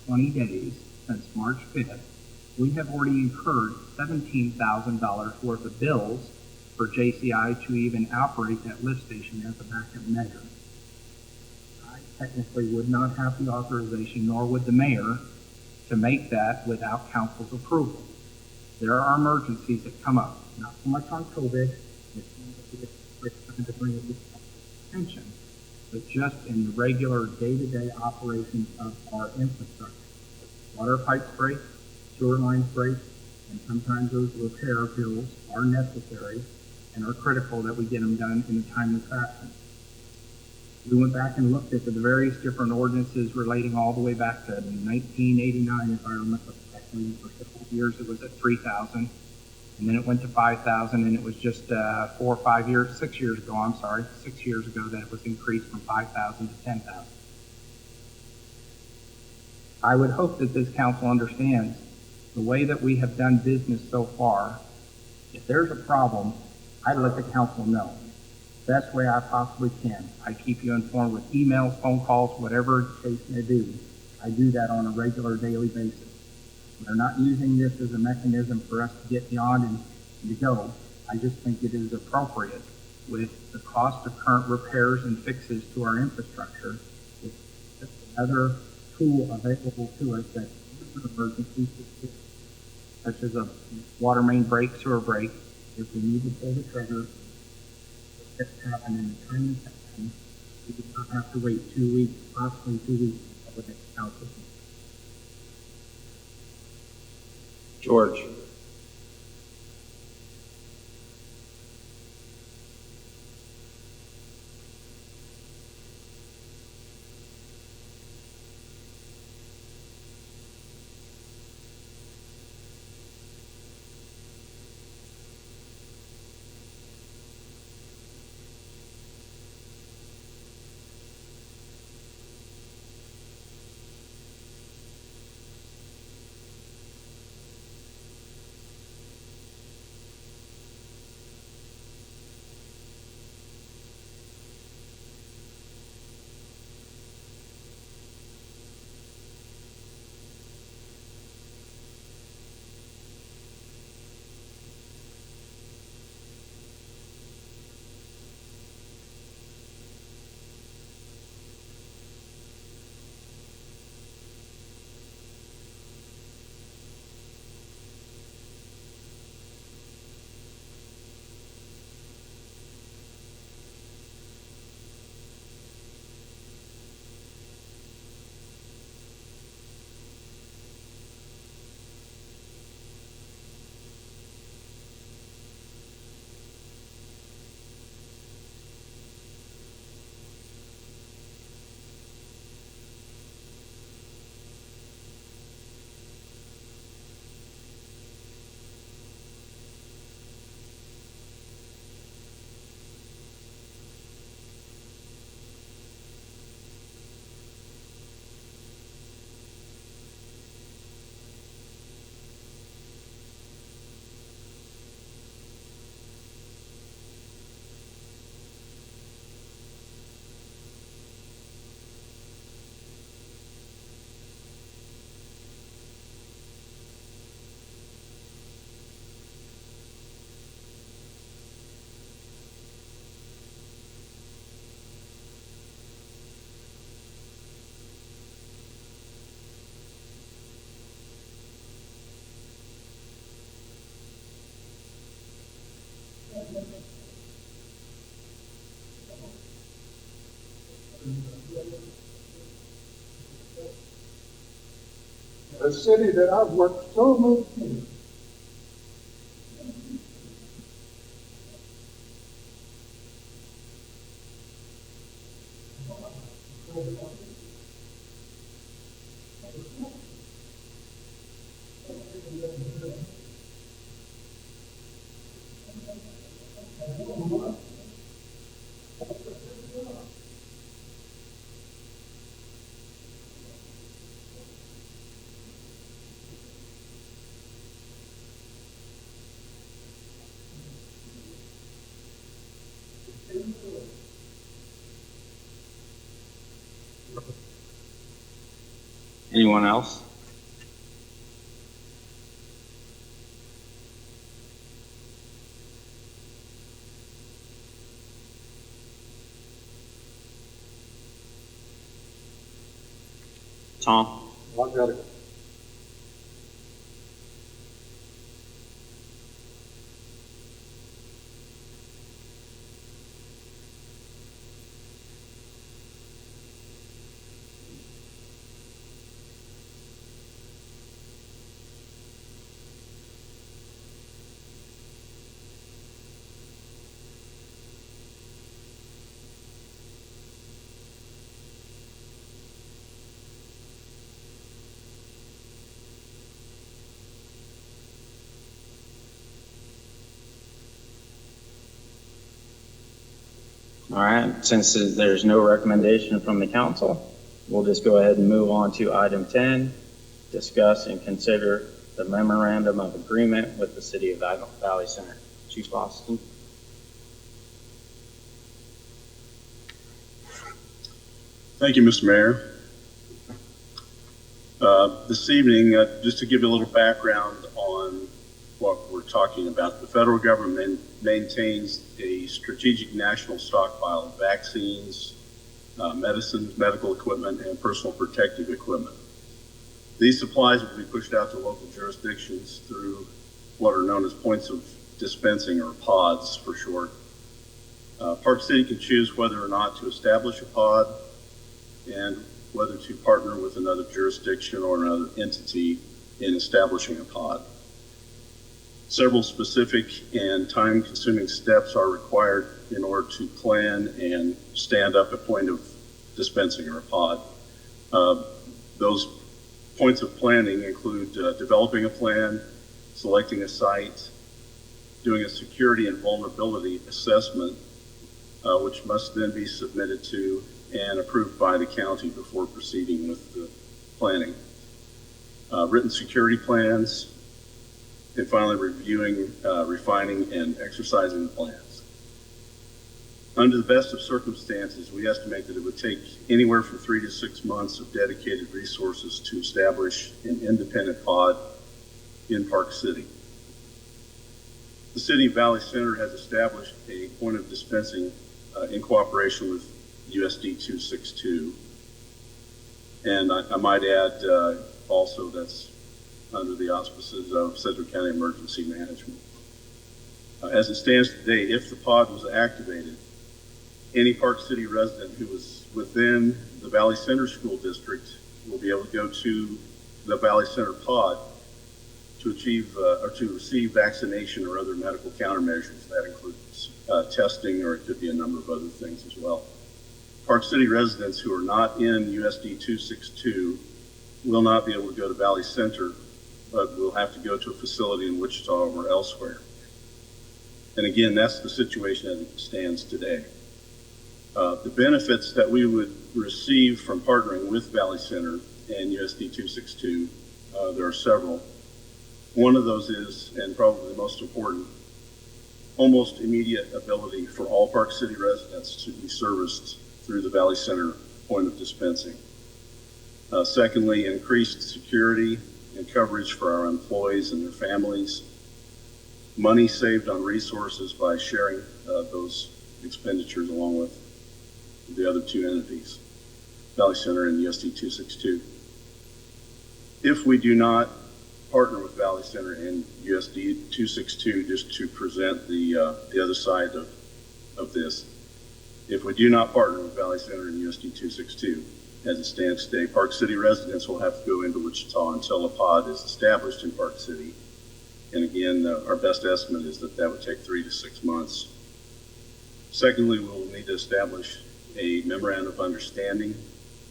20 days, since March 5th, we have already incurred $17,000 worth of bills for JCI to even operate that lift station as a backup measure. Technically would not have the authorization, nor would the mayor, to make that without council's approval. There are emergencies that come up, not so much on COVID, it's to bring it to attention, but just in the regular day-to-day operations of our infrastructure. Water pipes break, sewer lines break, and sometimes those repair bills are necessary and are critical that we get them done in a timely fashion. We went back and looked at the various different ordinances relating all the way back to 1989, if I remember correctly. For several years it was at 3,000, and then it went to 5,000, and it was just 6 years ago that it was increased from 5,000 to 10,000. I would hope that this council understands the way that we have done business so far. If there's a problem, I'd let the council know. Best way I possibly can. I keep you informed with emails, phone calls, whatever the case may be. I do that on a regular daily basis. We're not using this as a mechanism for us to get beyond and to go. I just think it is appropriate with the cost of current repairs and fixes to our infrastructure. It's just another tool available to us that is an emergency, such as a water main break, sewer break. If we need to pull the trigger, it happen in a timely fashion, we do not have to wait 2 weeks, possibly 2 weeks for the next council. George. A city that I've worked so many years. Anyone else? Tom? I've got it. All right, since there's no recommendation from the council, we'll just go ahead and move on to item 10, discuss and consider the memorandum of agreement with the City of Valley Center. Chief Austin. Thank you, Mr. Mayor. This evening, just to give you a little background on what we're talking about, the federal government maintains a strategic national stockpile of vaccines, medicines, medical equipment, and personal protective equipment. These supplies will be pushed out to local jurisdictions through what are known as points of dispensing, or pods for short. Park City can choose whether or not to establish a pod and whether to partner with another jurisdiction or another entity in establishing a pod. Several specific and time-consuming steps are required in order to plan and stand up a point of dispensing, or a pod. Those points of planning include developing a plan, selecting a site, doing a security and vulnerability assessment, which must then be submitted to and approved by the county before proceeding with the planning. Written security plans, and finally reviewing, refining, and exercising the plans. Under the best of circumstances, we estimate that it would take anywhere from 3 to 6 months of dedicated resources to establish an independent pod in Park City. The City of Valley Center has established a point of dispensing in cooperation with USD 262. And I might add also that's under the auspices of Sedgwick County Emergency Management. As it stands today, if the pod was activated, any Park City resident who was within the Valley Center School District will be able to go to the Valley Center pod to achieve or to receive vaccination or other medical countermeasures. That includes testing, or it could be a number of other things as well. Park City residents who are not in USD 262 will not be able to go to Valley Center, but will have to go to a facility in Wichita or elsewhere. And again, that's the situation as it stands today. The benefits that we would receive from partnering with Valley Center and USD 262, there are several. One of those is, and probably the most important, almost immediate ability for all Park City residents to be serviced through the Valley Center point of dispensing. Secondly, increased security and coverage for our employees and their families. Money saved on resources by sharing those expenditures along with the other two entities, Valley Center and USD 262. If we do not partner with Valley Center and USD 262 just to present the other side of this. If we do not partner with Valley Center and USD 262, as it stands today, Park City residents will have to go into Wichita until a pod is established in Park City. And again, our best estimate is that would take 3 to 6 months. Secondly, we will need to establish a memorandum of understanding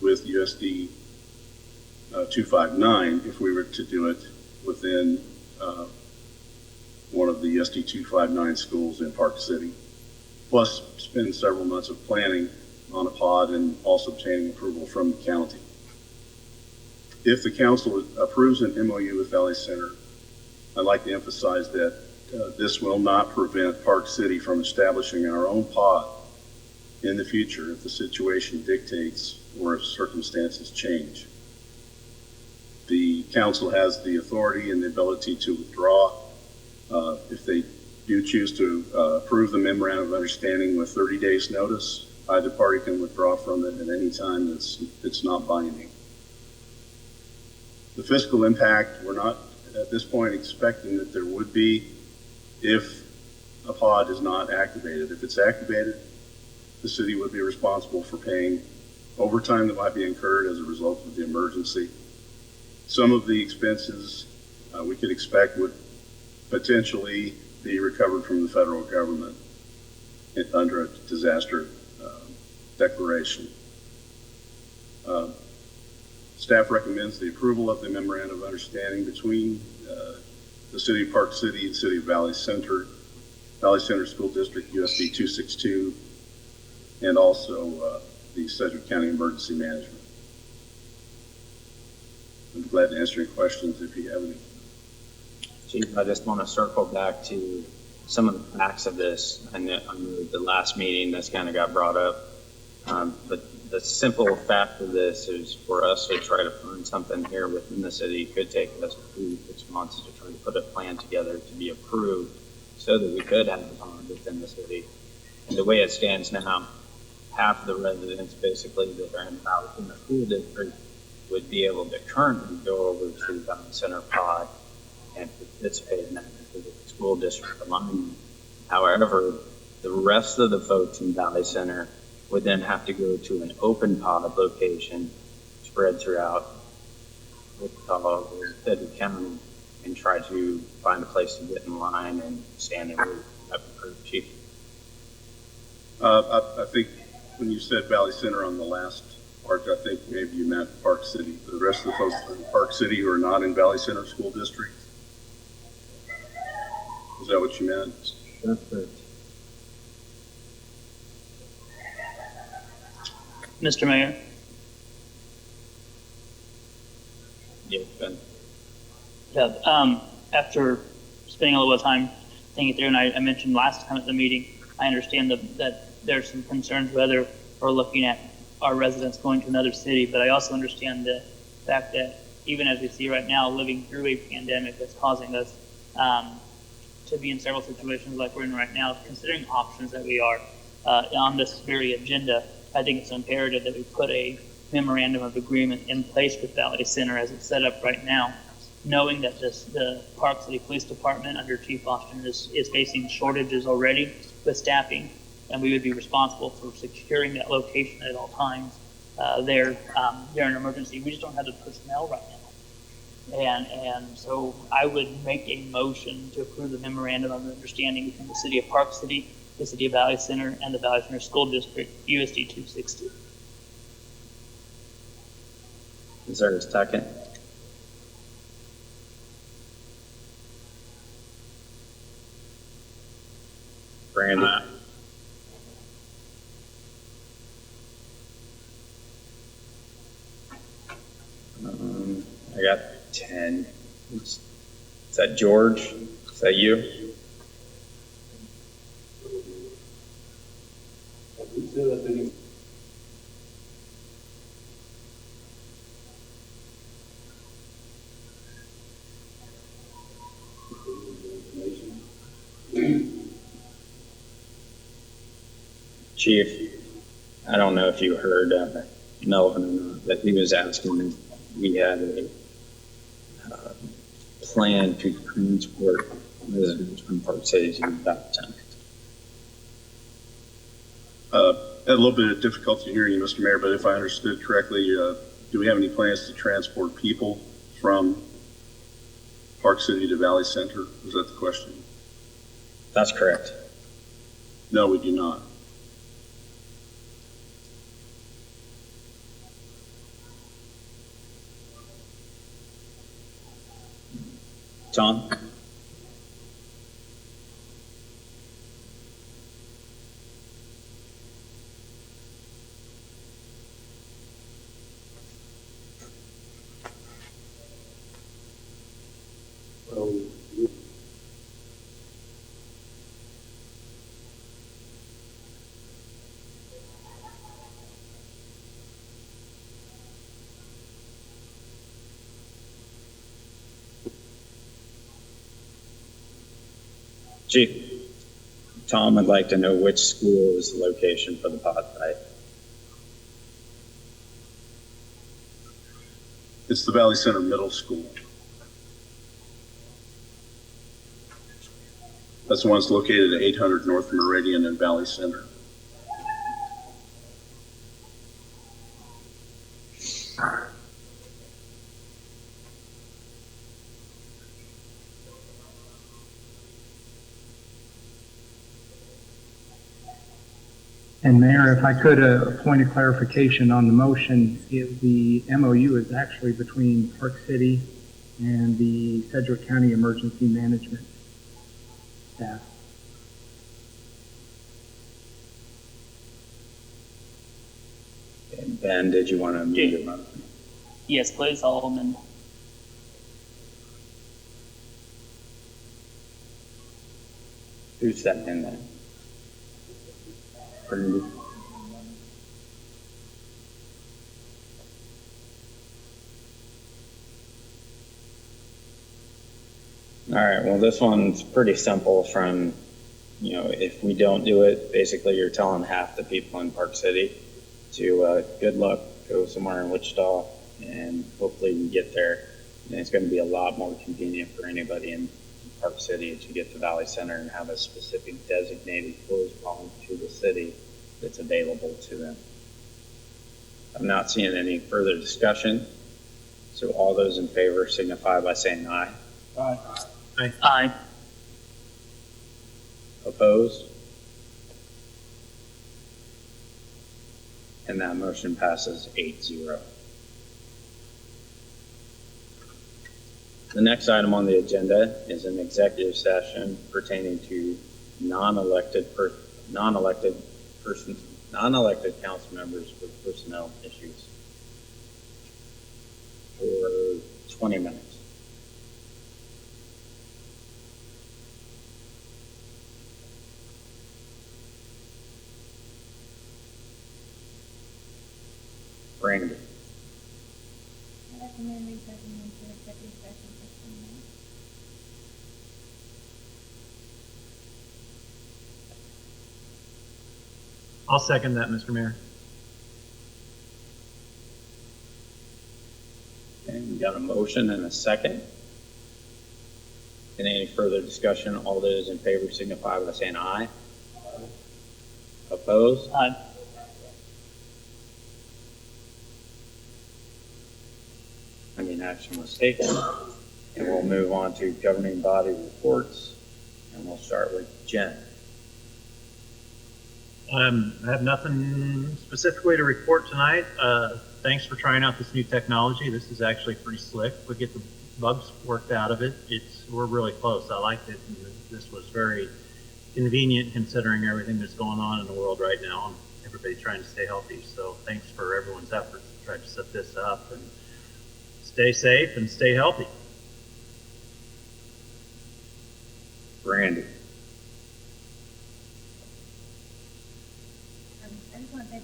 with USD 259 if we were to do it within one of the USD 259 schools in Park City. Plus, spend several months of planning on a pod and also obtaining approval from the county. If the council approves an MOU with Valley Center, I'd like to emphasize that this will not prevent Park City from establishing our own pod in the future if the situation dictates or if circumstances change. The council has the authority and the ability to withdraw if they do choose to approve the memorandum of understanding with 30 days notice. Either party can withdraw from it at any time. It's not binding. The fiscal impact, we're not at this point expecting that there would be if a pod is not activated. If it's activated, the city would be responsible for paying overtime that might be incurred as a result of the emergency. Some of the expenses we could expect would potentially be recovered from the federal government under a disaster declaration. Staff recommends the approval of the memorandum of understanding between the City of Park City and City of Valley Center School District USD 262, and also the Sedgwick County Emergency Management. I'm glad to answer any questions if you have any. Chief, I just want to circle back to some of the facts of this. I know the last meeting this kind of got brought up, but the simple fact of this is for us to try to find something here within the city could take us 3 to 6 months to try to put a plan together to be approved so that we could have a pond within the city. And the way it stands now, half of the residents basically that are in the school district would be able to currently go over to the center pod and participate in that because of the school district alignment. However, the rest of the folks in Valley Center would then have to go to an open pod location spread throughout Wichita or Sedgwick County and try to find a place to get in line and stand in route. Chief. I think when you said Valley Center on the last part, I think maybe you meant Park City. The rest of the folks in Park City who are not in Valley Center School District, is that what you meant? That's correct. Mr. Mayor. Yeah, Ben. Yeah, after spending a little bit of time thinking through, and I mentioned last time at the meeting, I understand that there's some concerns whether we're looking at our residents going to another city, but I also understand the fact that even as we see right now, living through a pandemic that's causing us to be in several situations like we're in right now, considering options that we are on this very agenda, I think it's imperative that we put a memorandum of agreement in place with Valley Center as it's set up right now, knowing that the Park City Police Department under Chief Austin is facing shortages already with staffing, and we would be responsible for securing that location at all times there during an emergency. We just don't have the personnel right now. And so I would make a motion to approve the memorandum of understanding between the City of Park City, the City of Valley Center, and the Valley Center School District, USD 260. Is there a second? Brandon? I got 10. Is that George? Is that you? Chief, I don't know if you heard Melvin or not, but he was asking if we had a plan to transport residents from Park City to the Valley Center? Had a little bit of difficulty hearing you, Mr. Mayor, but if I understood correctly, do we have any plans to transport people from Park City to Valley Center? Was that the question? That's correct. No, we do not. John? Chief, Tom would like to know which school is the location for the pod site. It's the Valley Center Middle School. That's the one that's located at 800 North Meridian in Valley Center. And Mayor, if I could, a point of clarification on the motion, if the MOU is actually between Park City and the Sedgwick County Emergency Management staff. And Ben, did you want to move your motion? Yes, please, Alderman. Who's seconding that? Brandon? All right, well, this one's pretty simple from, if we don't do it, basically you're telling half the people in Park City to good luck, go somewhere in Wichita, and hopefully you get there. And it's going to be a lot more convenient for anybody in Park City to get to Valley Center and have a specific designated close pond to the city that's available to them. I'm not seeing any further discussion, so all those in favor signify by saying aye. Aye. Aye. Opposed? And that motion passes 8-0. The next item on the agenda is an executive session pertaining to non-elected council members with personnel issues for 20 minutes. Randy. I recommend recessing into executive session for 10 minutes. I'll second that, Mr. Mayor. And we got a motion and a second. And any further discussion? All those in favor signify by saying aye. Opposed? Aye. Action was taken. And we'll move on to governing body reports. And we'll start with Jen. I have nothing specifically to report tonight. Thanks for trying out this new technology. This is actually pretty slick. We get the bugs worked out of it. We're really close. I liked it. And this was very convenient considering everything that's going on in the world right now and everybody trying to stay healthy. So thanks for everyone's efforts to try to set this up and stay safe and stay healthy. Randy. I just want to say,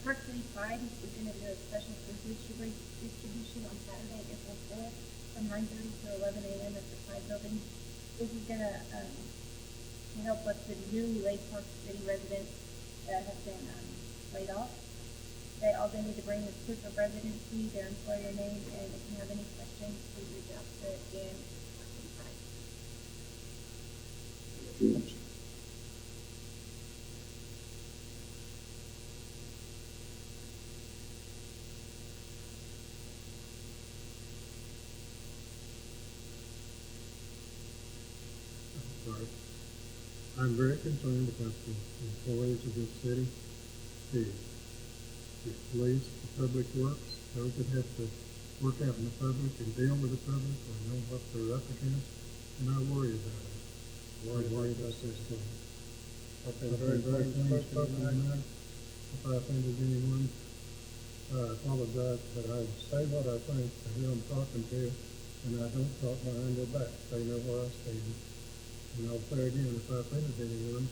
Park City Pride is going to do a special food distribution on Saturday, April 4th, from 9:30 to 11 a.m. at the Pride Building. This is going to help with the new Lake Park City residents that have been laid off. All they need to bring is proof of residency, their employer name, and if you have any questions, please reach out to Dan I'm very concerned about the employees of this city, the police, the public works, those that have to work out in the public and deal with the public or know what they're up against, and I worry about it. I worry about this thing. I've been very clean spoken tonight. If I offended anyone, I apologize, but I say what I think to who I'm talking to, and I don't talk behind their back. They know where I stand. And I'll say again, if I offended anyone,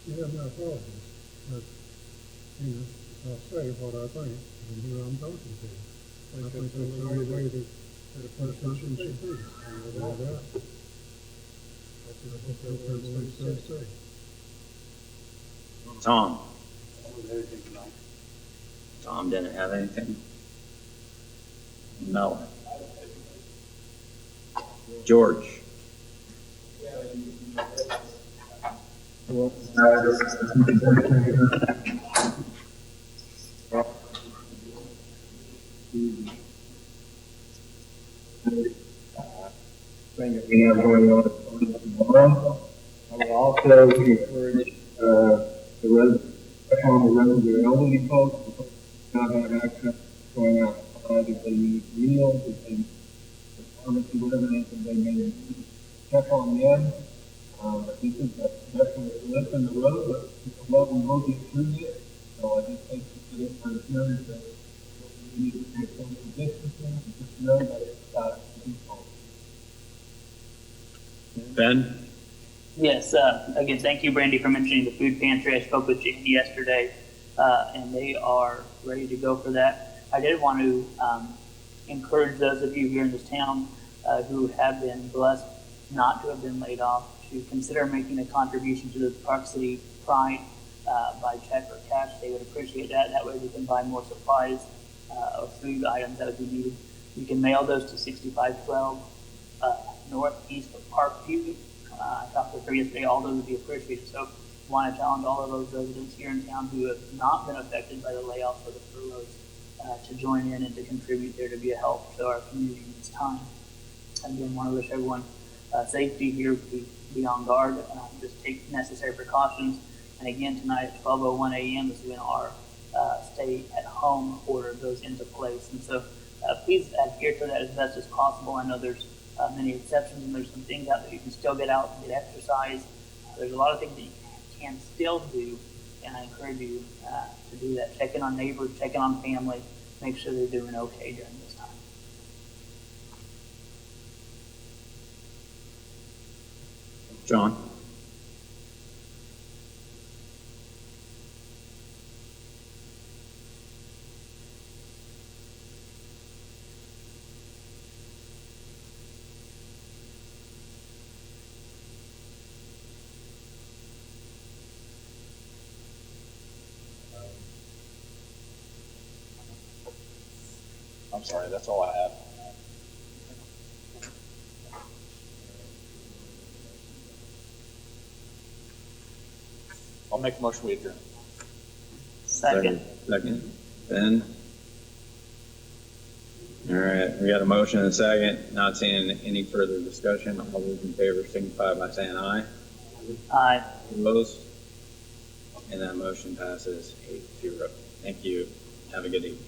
you have my apologies. But, I'll say what I think and who I'm talking to. I think that's the only way that a person should be. Without that, I just hope everybody stays safe. Tom? Tom didn't have anything? No. George? Thing that we have going on tomorrow. I will also encourage the residents, the elderly folks, who not have access to going outside if they need meals, if they pharmacy residents, if they may need check on them. This is definitely a blip in the road, but love and will get through this. So I just thank you for the hearing that we need to take social distancing and just know that it's got to be home. Ben? Yes, again, thank you, Brandy, for mentioning the food pantry. I spoke with Jamie yesterday, and they are ready to go for that. I did want to encourage those of you here in this town who have been blessed not to have been laid off to consider making a contribution to the Park City Pride by check or cash. They would appreciate that. That way we can buy more supplies or food items that would be needed. You can mail those to 6512 Northeast of Parkview. I talked to her yesterday. All those would be appreciated. So I want to challenge all of those residents here in town who have not been affected by the layoffs or the furloughs to join in and to contribute there to be a help to our community in this time. Again, want to wish everyone safety here. Be on guard. Just take necessary precautions. And again, tonight at 12:01 a.m. is when our stay-at-home order goes into place. And so please adhere to that as best as possible. I know there's many exceptions, and there's some things out there you can still get out and get exercise. There's a lot of things that you can still do, and I encourage you to do that. Check in on neighbors, check in on family, make sure they're doing okay during this time. John? I'm sorry, that's all I have. I'll make a motion we adjourn. Second. Second. Ben? All right, we got a motion and a second. Not seeing any further discussion. All those in favor signify by saying aye. Aye. Opposed? And that motion passes 8-0. Thank you. Have a good evening.